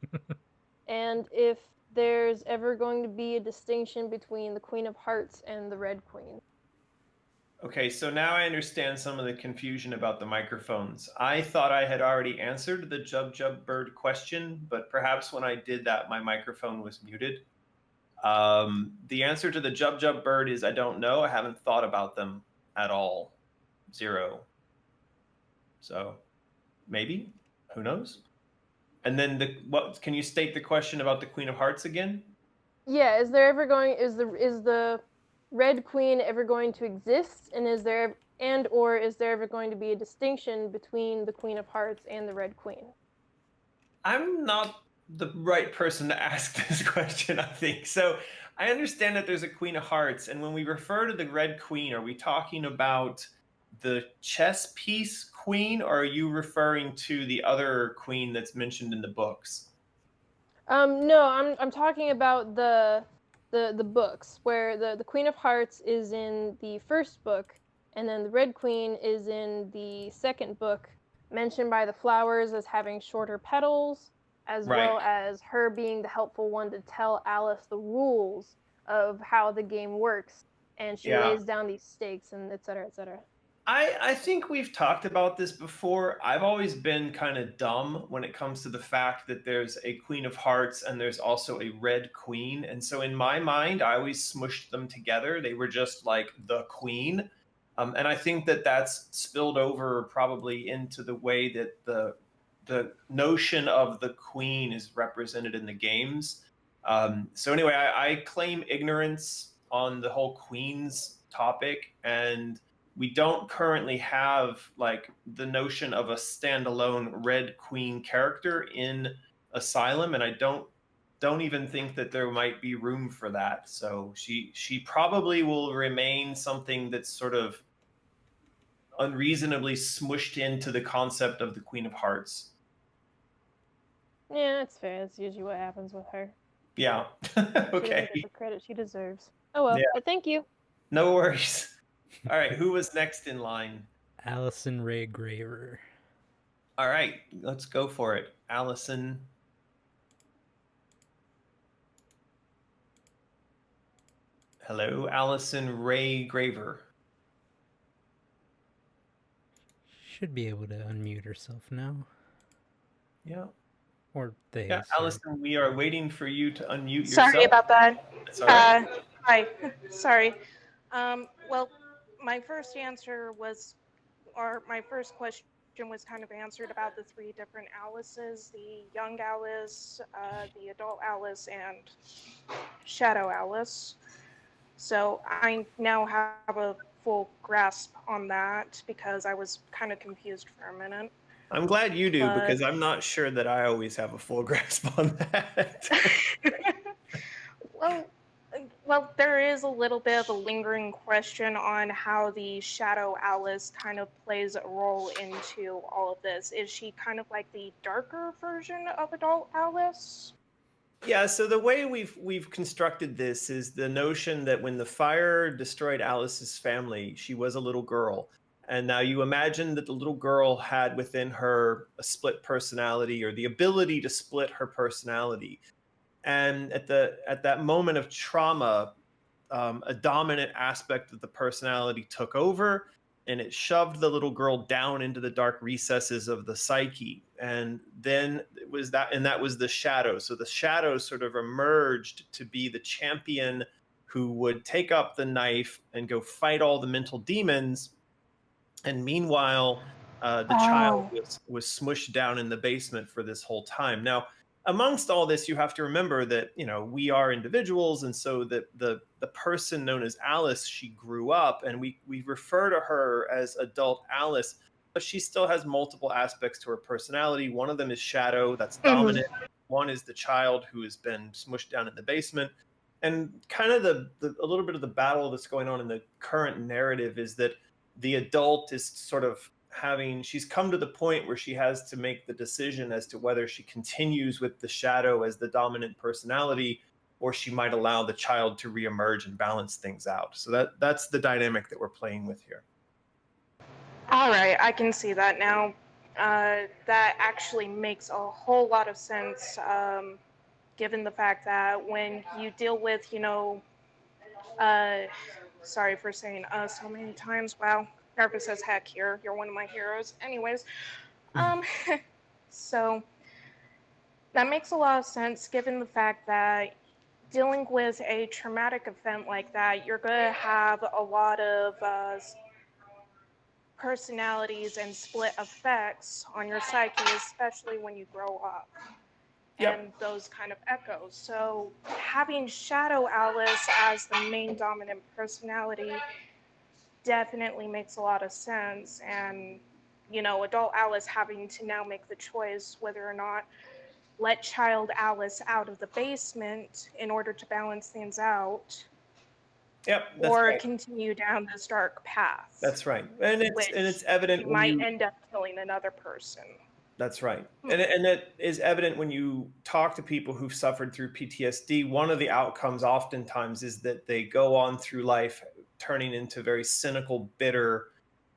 and if there's ever going to be a distinction between the Queen of Hearts and the Red Queen. Okay, so now I understand some of the confusion about the microphones. I thought I had already answered the Jubjub bird question, but perhaps when I did that, my microphone was muted. The answer to the Jubjub bird is I don't know. I haven't thought about them at all. 0. So maybe, who knows? And then what? Can you state the question about the Queen of Hearts again? Yeah, is the Red Queen ever going to exist, and is there ever going to be a distinction between the Queen of Hearts and the Red Queen? I'm not the right person to ask this question, I think. So I understand that there's a Queen of Hearts, and when we refer to the Red Queen, are we talking about the chess piece queen, or are you referring to the other queen that's mentioned in the books? No, I'm talking about the books, where the Queen of Hearts is in the first book, and then the Red Queen is in the second book, mentioned by the flowers as having shorter petals, as Right. well as her being the helpful one to tell Alice the rules of how the game works, and she Yeah. lays down these stakes and et cetera, et cetera. I think we've talked about this before. I've always been kind of dumb when it comes to the fact that there's a Queen of Hearts and there's also a Red Queen. And so in my mind, I always smushed them together. They were just like the Queen. And I think that that's spilled over probably into the way that the notion of the Queen is represented in the games. So anyway, I claim ignorance on the whole Queen's topic, and we don't currently have like the notion of a standalone Red Queen character in Asylum, and I don't even think that there might be room for that. So she probably will remain something that's sort of unreasonably smushed into the concept of the Queen of Hearts. Yeah, that's fair. That's usually what happens with her. Yeah. She doesn't Okay. get the credit she deserves. Oh well, Yeah. but thank you. No worries. All right, who was next in line? Allison Ray Graver. All right, let's go for it. Allison. Hello, Allison Ray Graver. Should be able to unmute herself now. Yeah. Or they. Yeah, sorry. Allison, we are waiting for you to unmute yourself. Sorry about that. That's all right. Hi. Sorry. Well, my first answer was, or my first question was kind of answered about the three different Alices, the young Alice, the adult Alice, and Shadow Alice. So I now have a full grasp on that because I was kind of confused for a minute. I'm glad you do, But- because I'm not sure that I always have a full grasp on that. Well, there is a little bit of a lingering question on how the Shadow Alice kind of plays a role into all of this. Is she kind of like the darker version of adult Alice? Yeah, so the way we've constructed this is the notion that when the fire destroyed Alice's family, she was a little girl. And now you imagine that the little girl had within her a split personality, or the ability to split her personality. And at that moment of trauma, a dominant aspect of the personality took over, and it shoved the little girl down into the dark recesses of the psyche. And then it was that was the shadow. So the shadow sort of emerged to be the champion who would take up the knife and go fight all the mental demons. And meanwhile, the child was smushed down in the basement for this whole time. Now, amongst all this, you have to remember that, you know, we are individuals, and so that the person known as Alice, she grew up, and we refer to her as adult Alice, but she still has multiple aspects to her personality. One of them is shadow, that's dominant. One is the child who has been smushed down in the basement. And kind of a little bit of the battle that's going on in the current narrative is that the adult is sort of she's come to the point where she has to make the decision as to whether she continues with the shadow as the dominant personality, or she might allow the child to reemerge and balance things out. So that's the dynamic that we're playing with here. All right, I can see that now. That actually makes a whole lot of sense, given the fact that when you deal with, sorry for saying so many times, wow. Nervous as heck here. You're one of my heroes. Anyways, so that makes a lot of sense given the fact that dealing with a traumatic event like that, you're going to have a lot of personalities and split effects on your psyche, especially when you grow up. Yep. And those kind of echoes. So having Shadow Alice as the main dominant personality definitely makes a lot of sense. And, adult Alice having to now make the choice whether or not let child Alice out of the basement in order to balance things out. Yep, that's or right. continue down this dark path. That's right. And it's evident you might end up killing another person. That's right. And it is evident when you talk to people who've suffered through PTSD. One of the outcomes oftentimes is that they go on through life turning into very cynical, bitter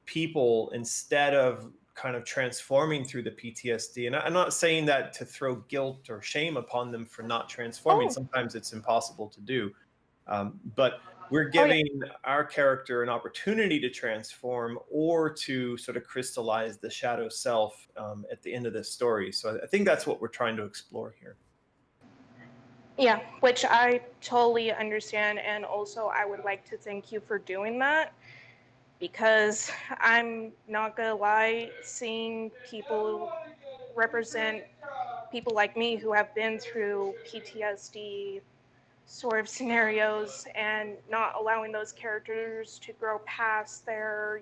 people instead of kind of transforming through the PTSD. And I'm not saying that to throw guilt or shame upon them for not transforming. Oh. Sometimes it's impossible to do. But we're Oh, yeah. giving our character an opportunity to transform or to sort of crystallize the shadow self at the end of this story. So I think that's what we're trying to explore here. Yeah, which I totally understand, and also I would like to thank you for doing that, because I'm not gonna lie, seeing people represent people like me who have been through PTSD sort of scenarios and not allowing those characters to grow past their,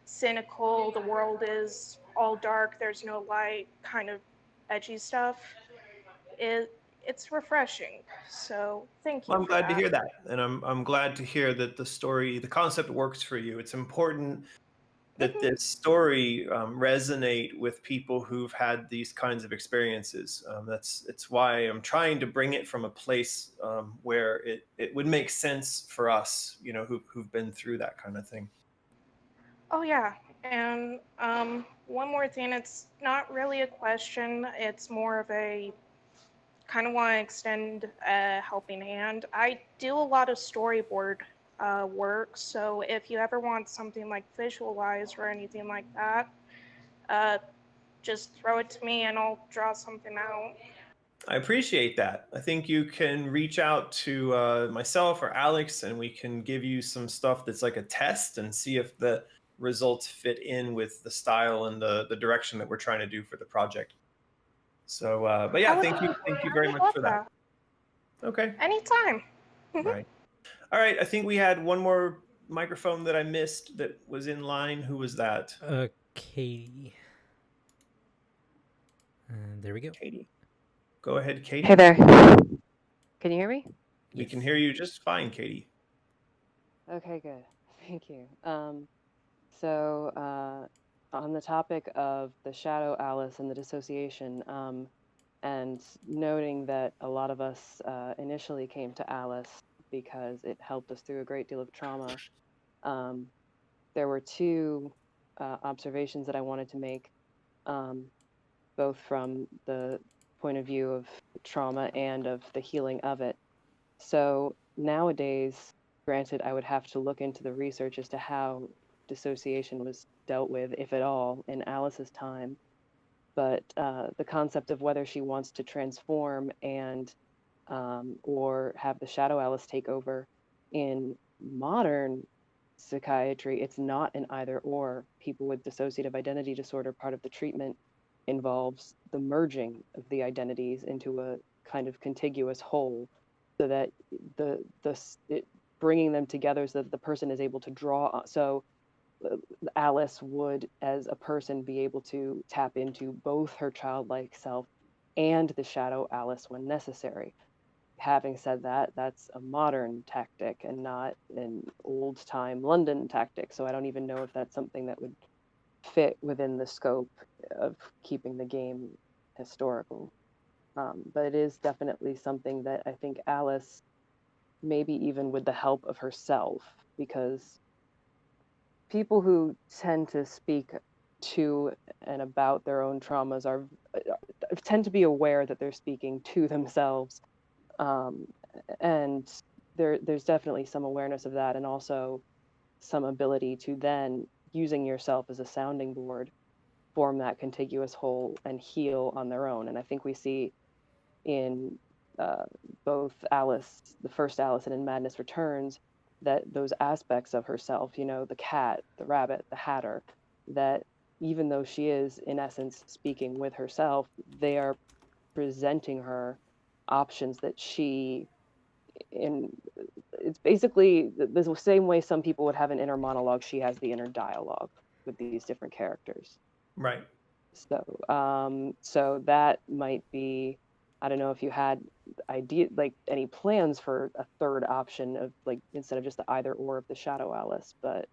cynical, the world is all dark, there's no light, kind of edgy stuff, it's refreshing. So thank you Well, I'm for glad to that. hear that. And I'm glad to hear that the concept works for you. It's important that this story resonate with people who've had these kinds of experiences. It's why I'm trying to bring it from a place where it would make sense for us, who've been through that kind of thing. Oh yeah, and one more thing, it's not really a question, it's more of a kind of want to extend a helping hand. I do a lot of storyboard work, so if you ever want something like visualized or anything like that, just throw it to me and I'll draw something out. I appreciate that. I think you can reach out to myself or Alex, and we can give you some stuff that's like a test and see if the results fit in with the style and the direction that we're trying to do for the project. So, but yeah, thank you very I much love for that. Okay. Anytime. Right. All right. I think we had one more microphone that I missed that was in line. Who was that? Katie. There we go. Katie. Go ahead, Katie. Hey there. Can you hear me? We can hear you just fine, Katie. Okay, good. Thank you. So on the topic of the shadow Alice and the dissociation, and noting that a lot of us initially came to Alice because it helped us through a great deal of trauma, there were two observations that I wanted to make, both from the point of view of trauma and of the healing of it. So nowadays, granted, I would have to look into the research as to how dissociation was dealt with, if at all, in Alice's time. But the concept of whether she wants to transform and or have the shadow Alice take over in modern psychiatry, it's not an either or. People with dissociative identity disorder, part of the treatment involves the merging of the identities into a kind of contiguous whole, so that bringing them together so that the person is able to draw. So Alice would, as a person, be able to tap into both her childlike self and the shadow Alice when necessary. Having said that, that's a modern tactic and not an old-time London tactic. So I don't even know if that's something that would fit within the scope of keeping the game historical. But it is definitely something that I think Alice, maybe even with the help of herself, because people who tend to speak to and about their own traumas tend to be aware that they're speaking to themselves, and there's definitely some awareness of that, and also some ability to then, using yourself as a sounding board, form that contiguous whole and heal on their own. And I think we see in both Alice, the first Alice, and in Madness Returns, that those aspects of herself, the cat, the rabbit, the hatter, that even though she is in essence speaking with herself, they are presenting her options that it's basically the same way some people would have an inner monologue, she has the inner dialogue with these different characters. Right. So that might be, I don't know if you had any plans for a third option of instead of just the either or of the shadow Alice, but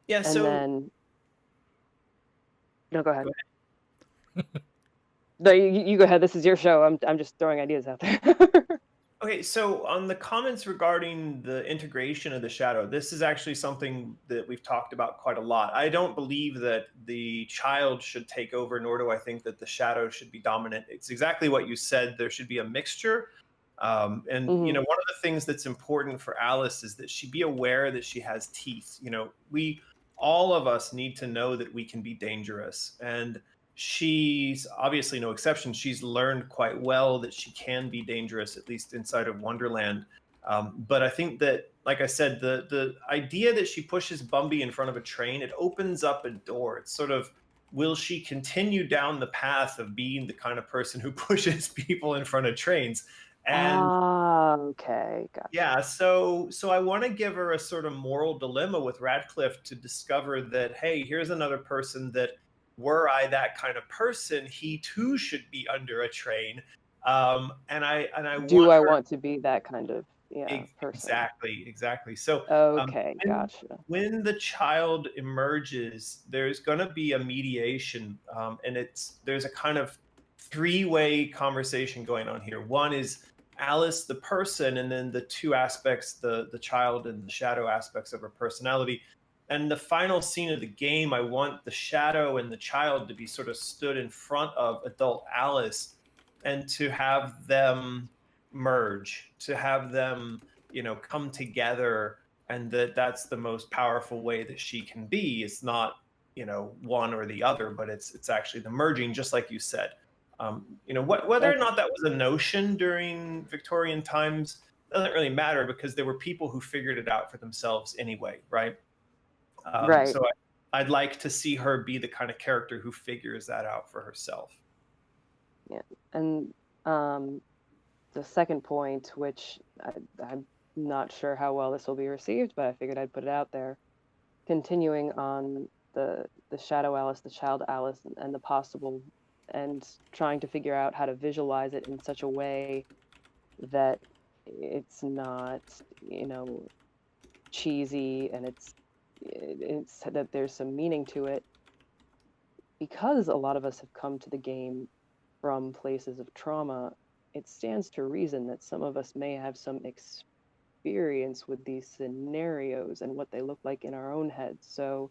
yeah. And So then no, go ahead. Go ahead. No, you go ahead. This is your show. I'm just throwing ideas out there. Okay, so on the comments regarding the integration of the shadow, this is actually something that we've talked about quite a lot. I don't believe that the child should take over, nor do I think that the shadow should be dominant. It's exactly what you said. There should be a mixture. And you know, one of the things that's important for Alice is that she be aware that she has teeth. You know, we all of us need to know that we can be dangerous, and she's obviously no exception. She's learned quite well that she can be dangerous, at least inside of Wonderland. But I think that, like I said, the idea that she pushes Bumby in front of a train, it opens up a door. It's sort of, will she continue down the path of being the kind of person who pushes people in front of trains? And Okay, gotcha. yeah, so I want to give her a sort of moral dilemma with Radcliffe to discover that, hey, here's another person that, were I that kind of person, he too should be under a train. And I Do want I her want to be that kind of person? exactly. So Okay, when gotcha. when the child emerges, there's going to be a mediation, and there's a kind of three-way conversation going on here. One is Alice, the person, and then the two aspects, the child and the shadow aspects of her personality. And the final scene of the game, I want the shadow and the child to be sort of stood in front of adult Alice, and to have them merge, to have them, you know, come together, and that's the most powerful way that she can be. It's not, you know, one or the other, but it's actually the merging, just like you said. You know, whether or Okay. not that was a notion during Victorian times doesn't really matter, because there were people who figured it out for themselves anyway, right? Right. So I'd like to see her be the kind of character who figures that out for herself. Yeah. And the second point, which I'm not sure how well this will be received, but I figured I'd put it out there. Continuing on the shadow Alice, the child Alice, and the possible, and trying to figure out how to visualize it in such a way that it's not, you know, cheesy, and it's that there's some meaning to it, because a lot of us have come to the game from places of trauma. It stands to reason that some of us may have some experience with these scenarios and what they look like in our own heads. So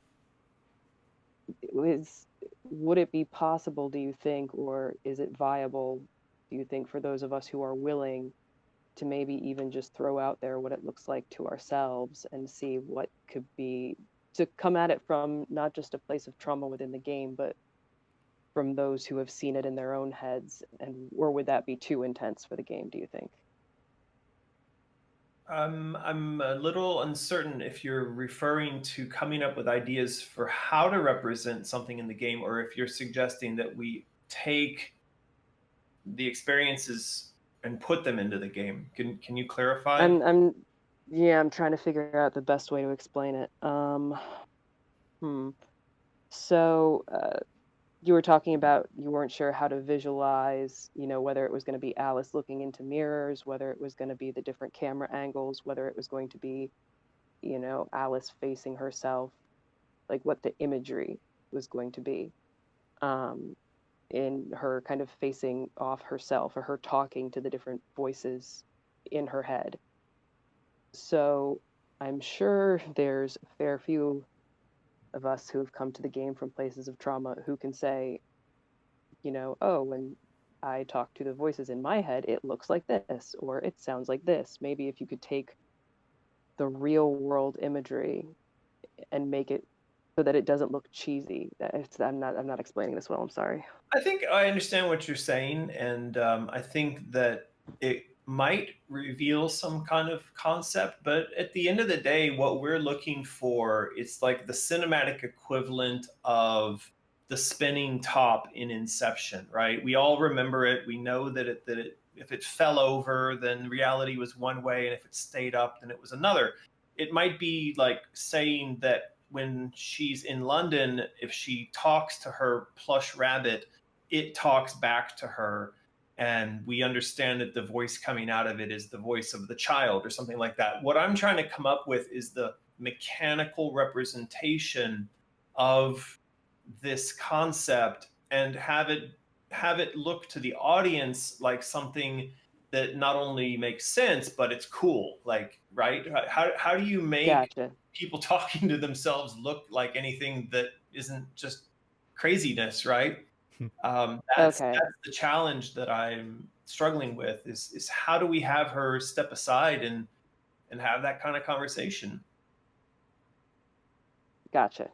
would it be possible, do you think, or is it viable, do you think, for those of us who are willing to maybe even just throw out there what it looks like to ourselves and see what could be, to come at it from not just a place of trauma within the game, but from those who have seen it in their own heads? And or would that be too intense for the game, do you think? I'm a little uncertain if you're referring to coming up with ideas for how to represent something in the game, or if you're suggesting that we take the experiences and put them into the game. Can you clarify? I'm trying to figure out the best way to explain it. So you were talking about you weren't sure how to visualize, you know, whether it was going to be Alice looking into mirrors, whether it was going to be the different camera angles, whether it was going to be, you know, Alice facing herself, like what the imagery was going to be, in her kind of facing off herself, or her talking to the different voices in her head. So I'm sure there's a fair few of us who have come to the game from places of trauma who can say, you know, oh, when I talk to the voices in my head, it looks like this, or it sounds like this. Maybe if you could take the real world imagery and make it so that it doesn't look cheesy. I'm not explaining this well. I'm sorry. I think I understand what you're saying, and I think that it might reveal some kind of concept. But at the end of the day, what we're looking for is like the cinematic equivalent of the spinning top in Inception, right? We all remember it. We know that if it fell over, then reality was one way, and if it stayed up, then it was another. It might be like saying that when she's in London, if she talks to her plush rabbit, it talks back to her, and we understand that the voice coming out of it is the voice of the child or something like that. What I'm trying to come up with is the mechanical representation of this concept, and have it look to the audience like something that not only makes sense, but it's cool. Like, right? How do you make Gotcha. people talking to themselves look like anything that isn't just craziness, right? That's Okay. the challenge that I'm struggling with is how do we have her step aside and have that kind of conversation? Gotcha.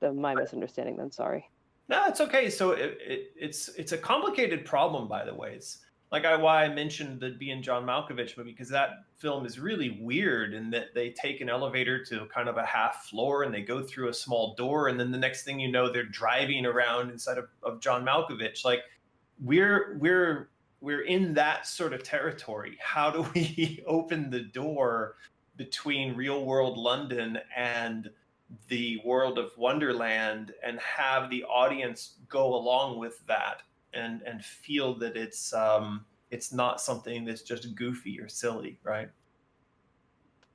My misunderstanding then, sorry. No, it's okay. So it's a complicated problem, by the way. It's like why I mentioned the being John Malkovich movie, because that film is really weird in that they take an elevator to kind of a half floor and they go through a small door, and then the next thing you know, they're driving around inside of John Malkovich. Like we're in that sort of territory. How do we open the door between real world London and the world of Wonderland and have the audience go along with that and feel that it's not something that's just goofy or silly, right?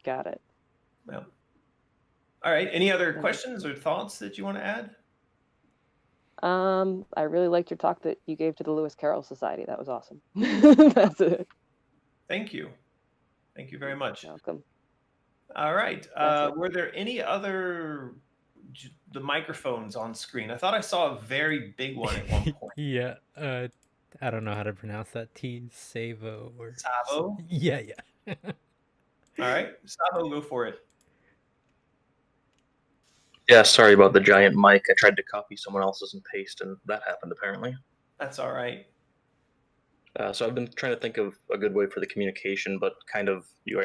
Got it. Yeah. All right. Any other questions or thoughts that you want to add? I really liked your talk that you gave to the Lewis Carroll Society. That was awesome. That's it. Thank you. Thank you very much. Welcome. All right. That's it. Were there any other the microphones on screen? I thought I saw a very big one at one point. Yeah. I don't know how to pronounce that. Savo or Savo? Yeah. All right. Savo, go for it. Yeah, sorry about the giant mic. I tried to copy someone else's and paste, and that happened apparently. That's all right. So I've been trying to think of a good way for the communication, but kind of you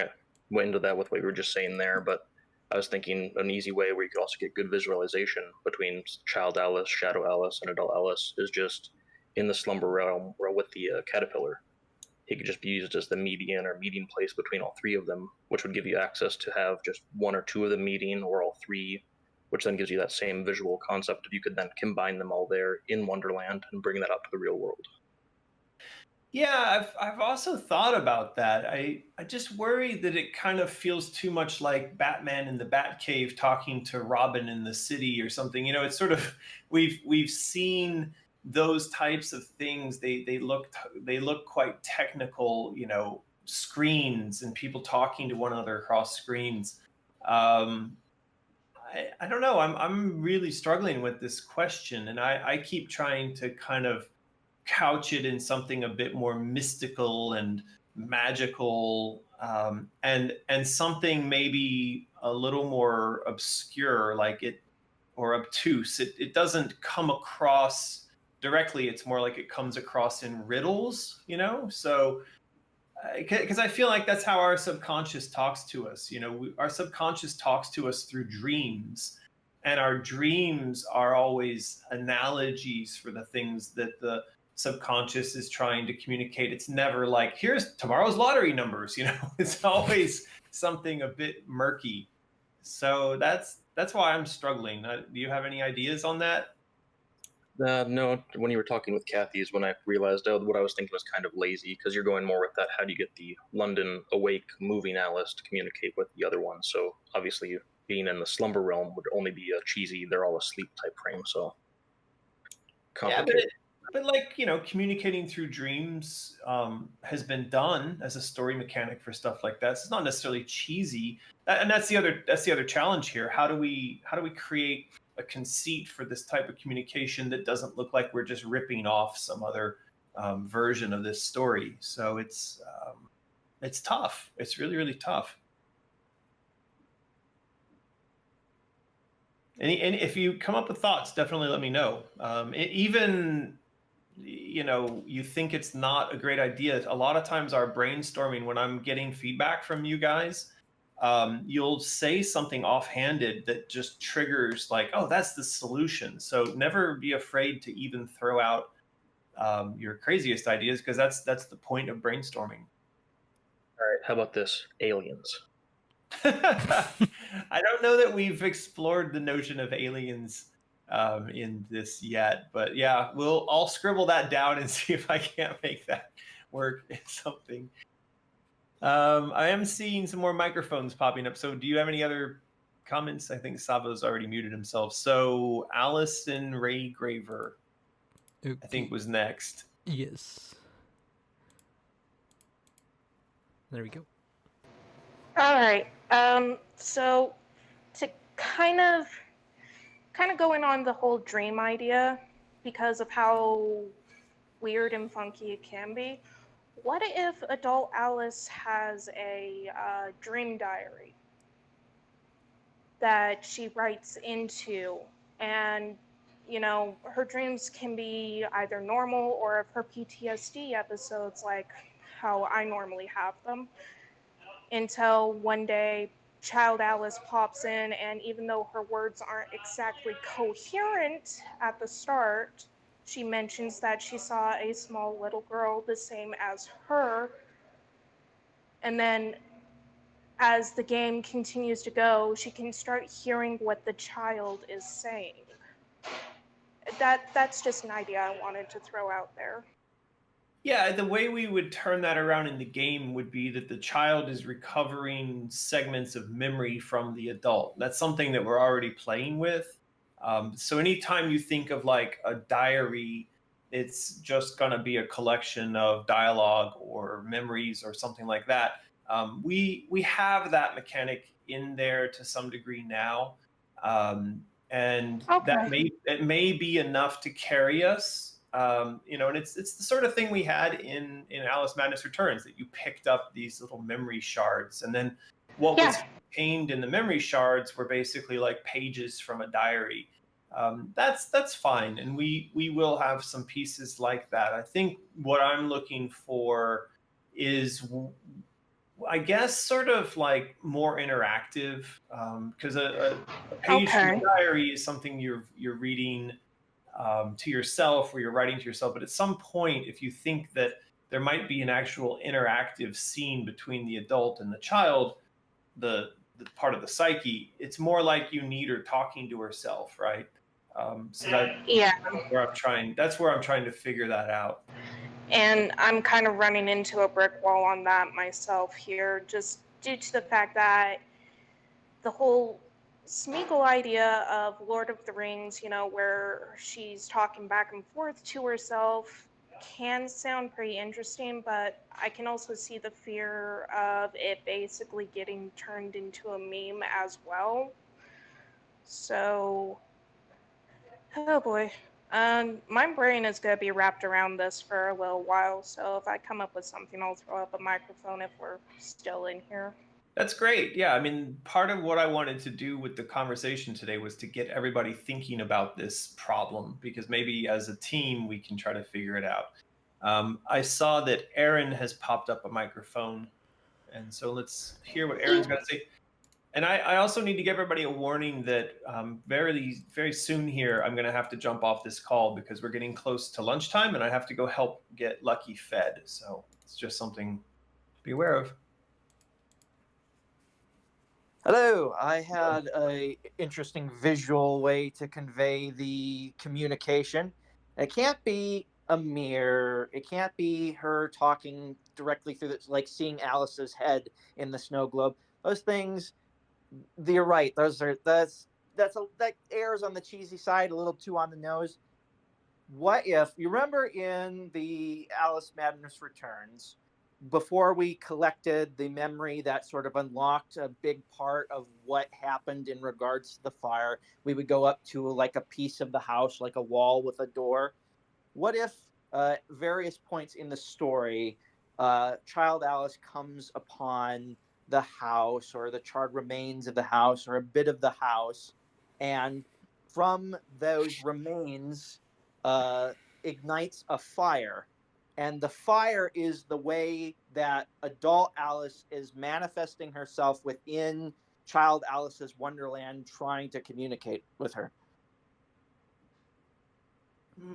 went into that with what you were just saying there. But I was thinking an easy way where you could also get good visualization between child Alice, shadow Alice, and adult Alice is just in the slumber realm with the caterpillar. He could just be used as the median or meeting place between all three of them, which would give you access to have just one or two of them meeting or all three, which then gives you that same visual concept if you could then combine them all there in Wonderland and bring that out to the real world. Yeah, I've also thought about that. I just worry that it kind of feels too much like Batman in the Batcave talking to Robin in the city or something. You know, it's sort of we've seen those types of things. They look quite technical, you know, screens and people talking to one another across screens. I don't know. I'm really struggling with this question, and I keep trying to kind of couch it in something a bit more mystical and magical, and something maybe a little more obscure, like it, or obtuse. It doesn't come across directly. It's more like it comes across in riddles, you know. So because I feel like that's how our subconscious talks to us. You know, our subconscious talks to us through dreams, and our dreams are always analogies for the things that the subconscious is trying to communicate. It's never like, here's tomorrow's lottery numbers, you know. It's always something a bit murky. So that's why I'm struggling. Do you have any ideas on that? No, when you were talking with Kathy is when I realized what I was thinking was kind of lazy, because you're going more with that, how do you get the London awake moving Alice to communicate with the other one? So obviously being in the slumber realm would only be a cheesy, they're all asleep type frame, so complicated. Yeah, but like, you know, communicating through dreams has been done as a story mechanic for stuff like that. So it's not necessarily cheesy, and that's the other challenge here. How do we create a conceit for this type of communication that doesn't look like we're just ripping off some other version of this story? So it's tough. It's really, really tough. And if you come up with thoughts, definitely let me know. Even, you know, you think it's not a great idea. A lot of times our brainstorming, when I'm getting feedback from you guys, you'll say something offhanded that just triggers like, oh, that's the solution. So never be afraid to even throw out your craziest ideas, because that's the point of brainstorming. All right, how about this? Aliens. I don't know that we've explored the notion of aliens in this yet, but yeah, I'll scribble that down and see if I can't make that work in something. I am seeing some more microphones popping up. So do you have any other comments? I think Savo's already muted himself. So Allison Ray Graver, Okay. I think, was next. Yes. There we go. All right. So to kind of going on the whole dream idea, because of how weird and funky it can be, what if adult Alice has a dream diary that she writes into, and her dreams can be either normal or of her PTSD episodes, like how I normally have them, until one day child Alice pops in, and even though her words aren't exactly coherent at the start, she mentions that she saw a small little girl the same as her, and then as the game continues to go, she can start hearing what the child is saying. That's just an idea I wanted to throw out there. Yeah, the way we would turn that around in the game would be that the child is recovering segments of memory from the adult. That's something that we're already playing with. So anytime you think of like a diary, it's just going to be a collection of dialogue or memories or something like that. We have that mechanic in there to some degree now, and that may be enough to carry us. And it's the sort of thing we had in Alice Madness Returns, that you picked up these little memory shards, and then what was contained in the memory shards were basically like pages from a diary. That's fine, and we will have some pieces like that. I think what I'm looking for is, I guess, sort of like more interactive, because a page from a diary is something you're reading to yourself, or you're writing to yourself. But at some point, if you think that there might be an actual interactive scene between the adult and the child, the part of the psyche, it's more like you need her talking to herself, right? So that's where I'm trying to figure that out. And I'm kind of running into a brick wall on that myself here, just due to the fact that the whole Smeagol idea of Lord of the Rings, where she's talking back and forth to herself, can sound pretty interesting, but I can also see the fear of it basically getting turned into a meme as well. So, oh boy. My brain is going to be wrapped around this for a little while, so if I come up with something, I'll throw up a microphone if we're still in here. That's great. Yeah, I mean, part of what I wanted to do with the conversation today was to get everybody thinking about this problem, because maybe as a team we can try to figure it out. I saw that Aaron has popped up a microphone, and so let's hear what Aaron's got to say. And I also need to give everybody a warning that very, very soon here I'm going to have to jump off this call, because we're getting close to lunchtime and I have to go help get Lucky fed. So it's just something to be aware of. Hello, I had an interesting visual way to convey the communication. It can't be a mirror. It can't be her talking directly through like seeing Alice's head in the snow globe. Those things, you're right. That airs on the cheesy side, a little too on the nose. What if you remember in the Alice Madness Returns, before we collected the memory that sort of unlocked a big part of what happened in regards to the fire, we would go up to like a piece of the house, like a wall with a door. What if various points in the story, child Alice comes upon the house or the charred remains of the house or a bit of the house, and from those remains ignites a fire? And the fire is the way that adult Alice is manifesting herself within child Alice's Wonderland, trying to communicate with her.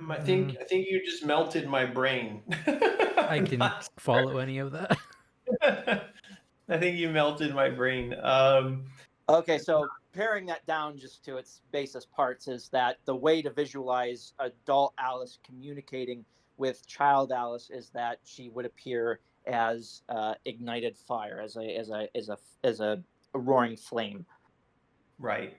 I think you just melted my brain. I didn't follow any of that. I think you melted my brain. Okay, so paring that down just to its basis parts is that the way to visualize adult Alice communicating with child Alice is that she would appear as ignited fire, as a roaring flame. Right.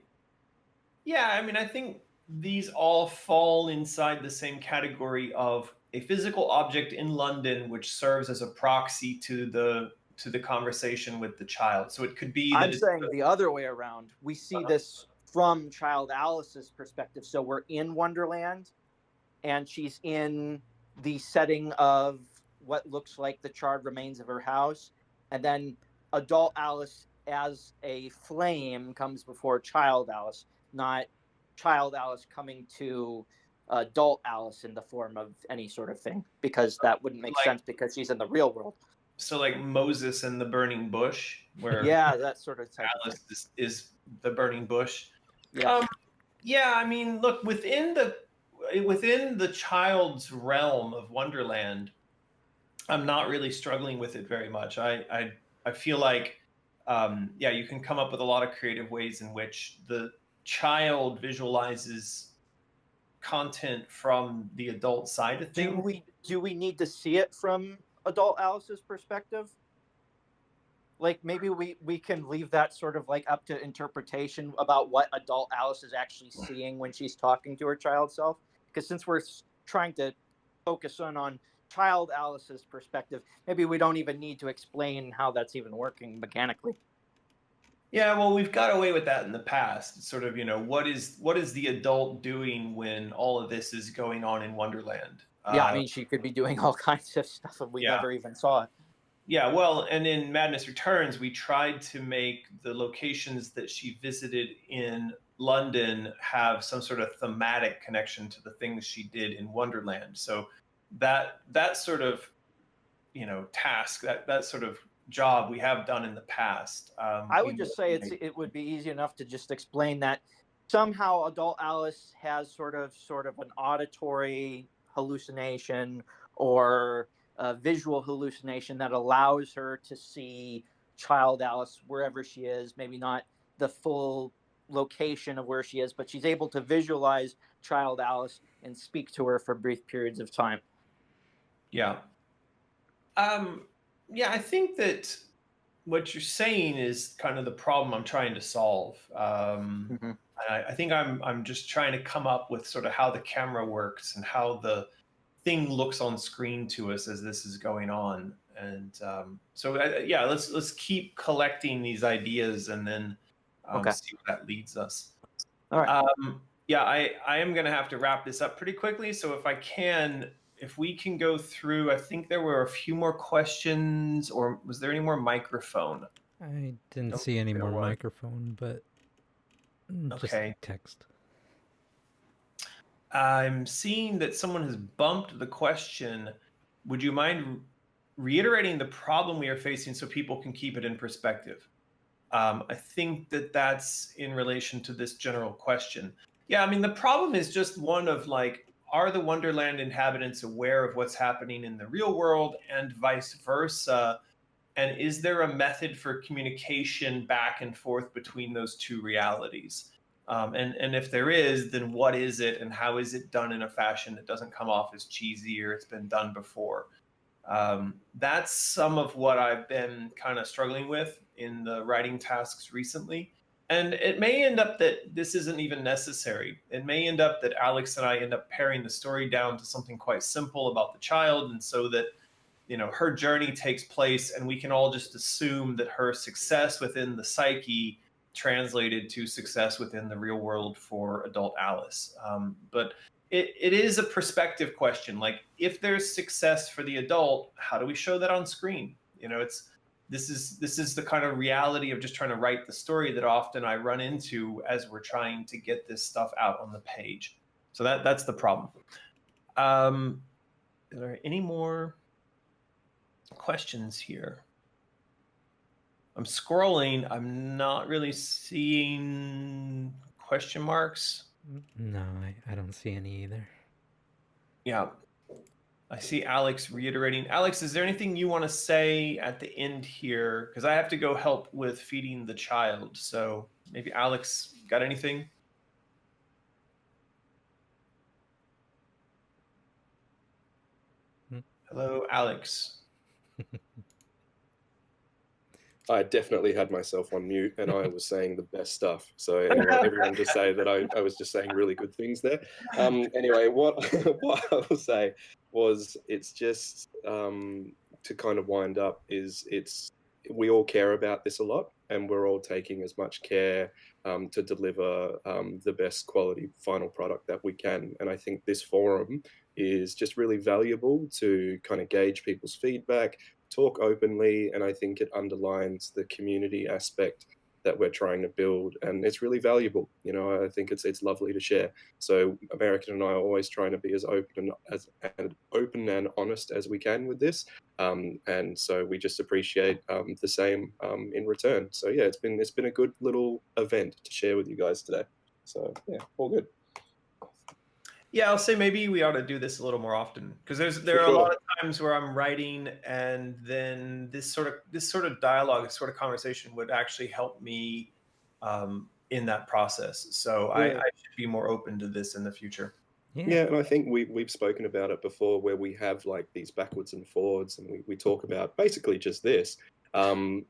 Yeah, I mean, I think these all fall inside the same category of a physical object in London which serves as a proxy to the to the conversation with the child. So it could be that I'm saying the other way around. We see this from child Alice's perspective. So we're in Wonderland, and she's in the setting of what looks like the charred remains of her house, and then adult Alice as a flame comes before child Alice, not child Alice coming to adult Alice in the form of any sort of thing, because that wouldn't make sense because she's in the real world. So like Moses and the burning bush, where Yeah, that sort of type of Alice is the burning bush. Yeah. Yeah, I mean, look, within the child's realm of Wonderland, I'm not really struggling with it very much. I feel like yeah, you can come up with a lot of creative ways in which the child visualizes content from the adult side of things. Do we need to see it from adult Alice's perspective? Like maybe we can leave that sort of like up to interpretation about what adult Alice is actually seeing when she's talking to her child self. Because since we're trying to focus on child Alice's perspective, maybe we don't even need to explain how that's even working mechanically. Yeah, well, we've got away with that in the past. It's sort of, what is the adult doing when all of this is going on in Wonderland? Yeah, I mean, she could be doing all kinds of stuff and we never even saw it. Yeah, well, and in Madness Returns, we tried to make the locations that she visited in London have some sort of thematic connection to the things she did in Wonderland. So that sort of, task, that sort of job we have done in the past. I would just say it would be easy enough to just explain that somehow adult Alice has sort of an auditory hallucination or a visual hallucination that allows her to see child Alice wherever she is, maybe not the full location of where she is, but she's able to visualize child Alice and speak to her for brief periods of time. Yeah. Yeah, I think that what you're saying is kind of the problem I'm trying to solve. I think I'm just trying to come up with sort of how the camera works and how the thing looks on screen to us as this is going on. And yeah, let's keep collecting these ideas and then see where that leads us. All right. Yeah, I am going to have to wrap this up pretty quickly. So if we can go through, I think there were a few more questions, or was there any more microphone? I didn't see any more microphone, but just text. I'm seeing that someone has bumped the question. Would you mind reiterating the problem we are facing so people can keep it in perspective? I think that's in relation to this general question. Yeah, I mean, the problem is just one of like, are the Wonderland inhabitants aware of what's happening in the real world and vice versa? And is there a method for communication back and forth between those two realities? And if there is, then what is it and how is it done in a fashion that doesn't come off as cheesy or it's been done before? That's some of what I've been kind of struggling with in the writing tasks recently. And it may end up that this isn't even necessary. It may end up that Alex and I end up paring the story down to something quite simple about the child, and so that her journey takes place and we can all just assume that her success within the psyche translated to success within the real world for adult Alice. But it is a perspective question. Like, if there's success for the adult, how do we show that on screen? This is the kind of reality of just trying to write the story that often I run into as we're trying to get this stuff out on the page. So that's the problem. Are there any more questions here? I'm scrolling. I'm not really seeing question marks. No, I don't see any either. Yeah. I see Alex reiterating. Alex, is there anything you want to say at the end here? Because I have to go help with feeding the child. So maybe Alex, got anything? Hello, Alex. I definitely had myself on mute and I was saying the best stuff. So anyway, everyone just say that I was just saying really good things there. Anyway, what I will say was it's just to kind of wind up is it's we all care about this a lot, and we're all taking as much care to deliver the best quality final product that we can. And I think this forum is just really valuable to kind of gauge people's feedback, talk openly, and I think it underlines the community aspect that we're trying to build, and it's really valuable. You know, I think it's lovely to share. So American and I are always trying to be as open and honest as we can with this, and so we just appreciate the same in return. So yeah, it's been a good little event to share with you guys today. So yeah, all good. Yeah, I'll say maybe we ought to do this a little more often, because there are a lot of times where I'm writing, and then this sort of dialogue, this sort of conversation would actually help me in that process. So I should be more open to this in the future. Yeah, and I think we've spoken about it before, where we have like these backwards and forwards, and we talk about basically just this. And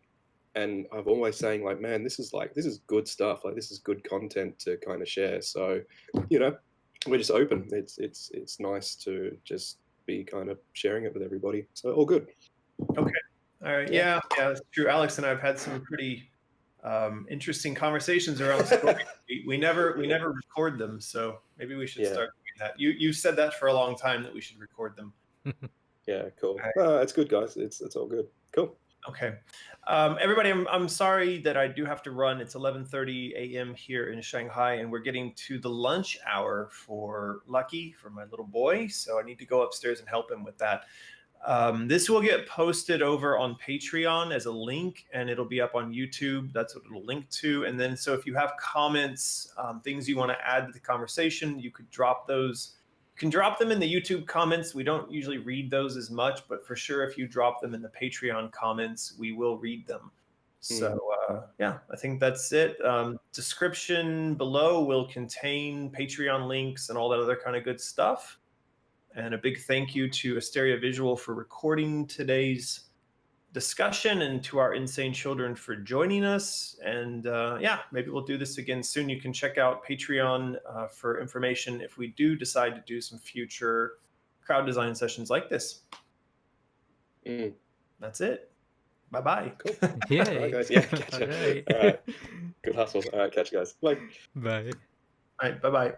I'm always saying like, man, this is good stuff. Like, this is good content to kind of share. So, you know, we're just open. It's nice to just be kind of sharing it with everybody. So all good. Okay. All right. Yeah, that's true. Alex and I have had some pretty interesting conversations around story. we never record them, so maybe we should start doing that. You said that for a long time, that we should record them. Yeah, cool. No, it's good, guys. It's all good. Cool. Okay. Everybody, I'm sorry that I do have to run. It's 11:30 a.m. here in Shanghai, and we're getting to the lunch hour for Lucky, for my little boy. So I need to go upstairs and help him with that. This will get posted over on Patreon as a link, and it'll be up on YouTube. That's what it'll link to. And then, so if you have comments, things you want to add to the conversation, you could drop those. You can drop them in the YouTube comments. We don't usually read those as much, but for sure, if you drop them in the Patreon comments, we will read them. So yeah, I think that's it. Description below will contain Patreon links and all that other kind of good stuff. And a big thank you to Asteria Visual for recording today's discussion, and to our insane children for joining us. And yeah, maybe we'll do this again soon. You can check out Patreon for information if we do decide to do some future crowd design sessions like this. That's it. Bye-bye. Cool. Yeah. All right, guys. Yeah, catch you. All right. All right. Good hustle. All right, catch you guys. Bye. Bye. All right, bye-bye.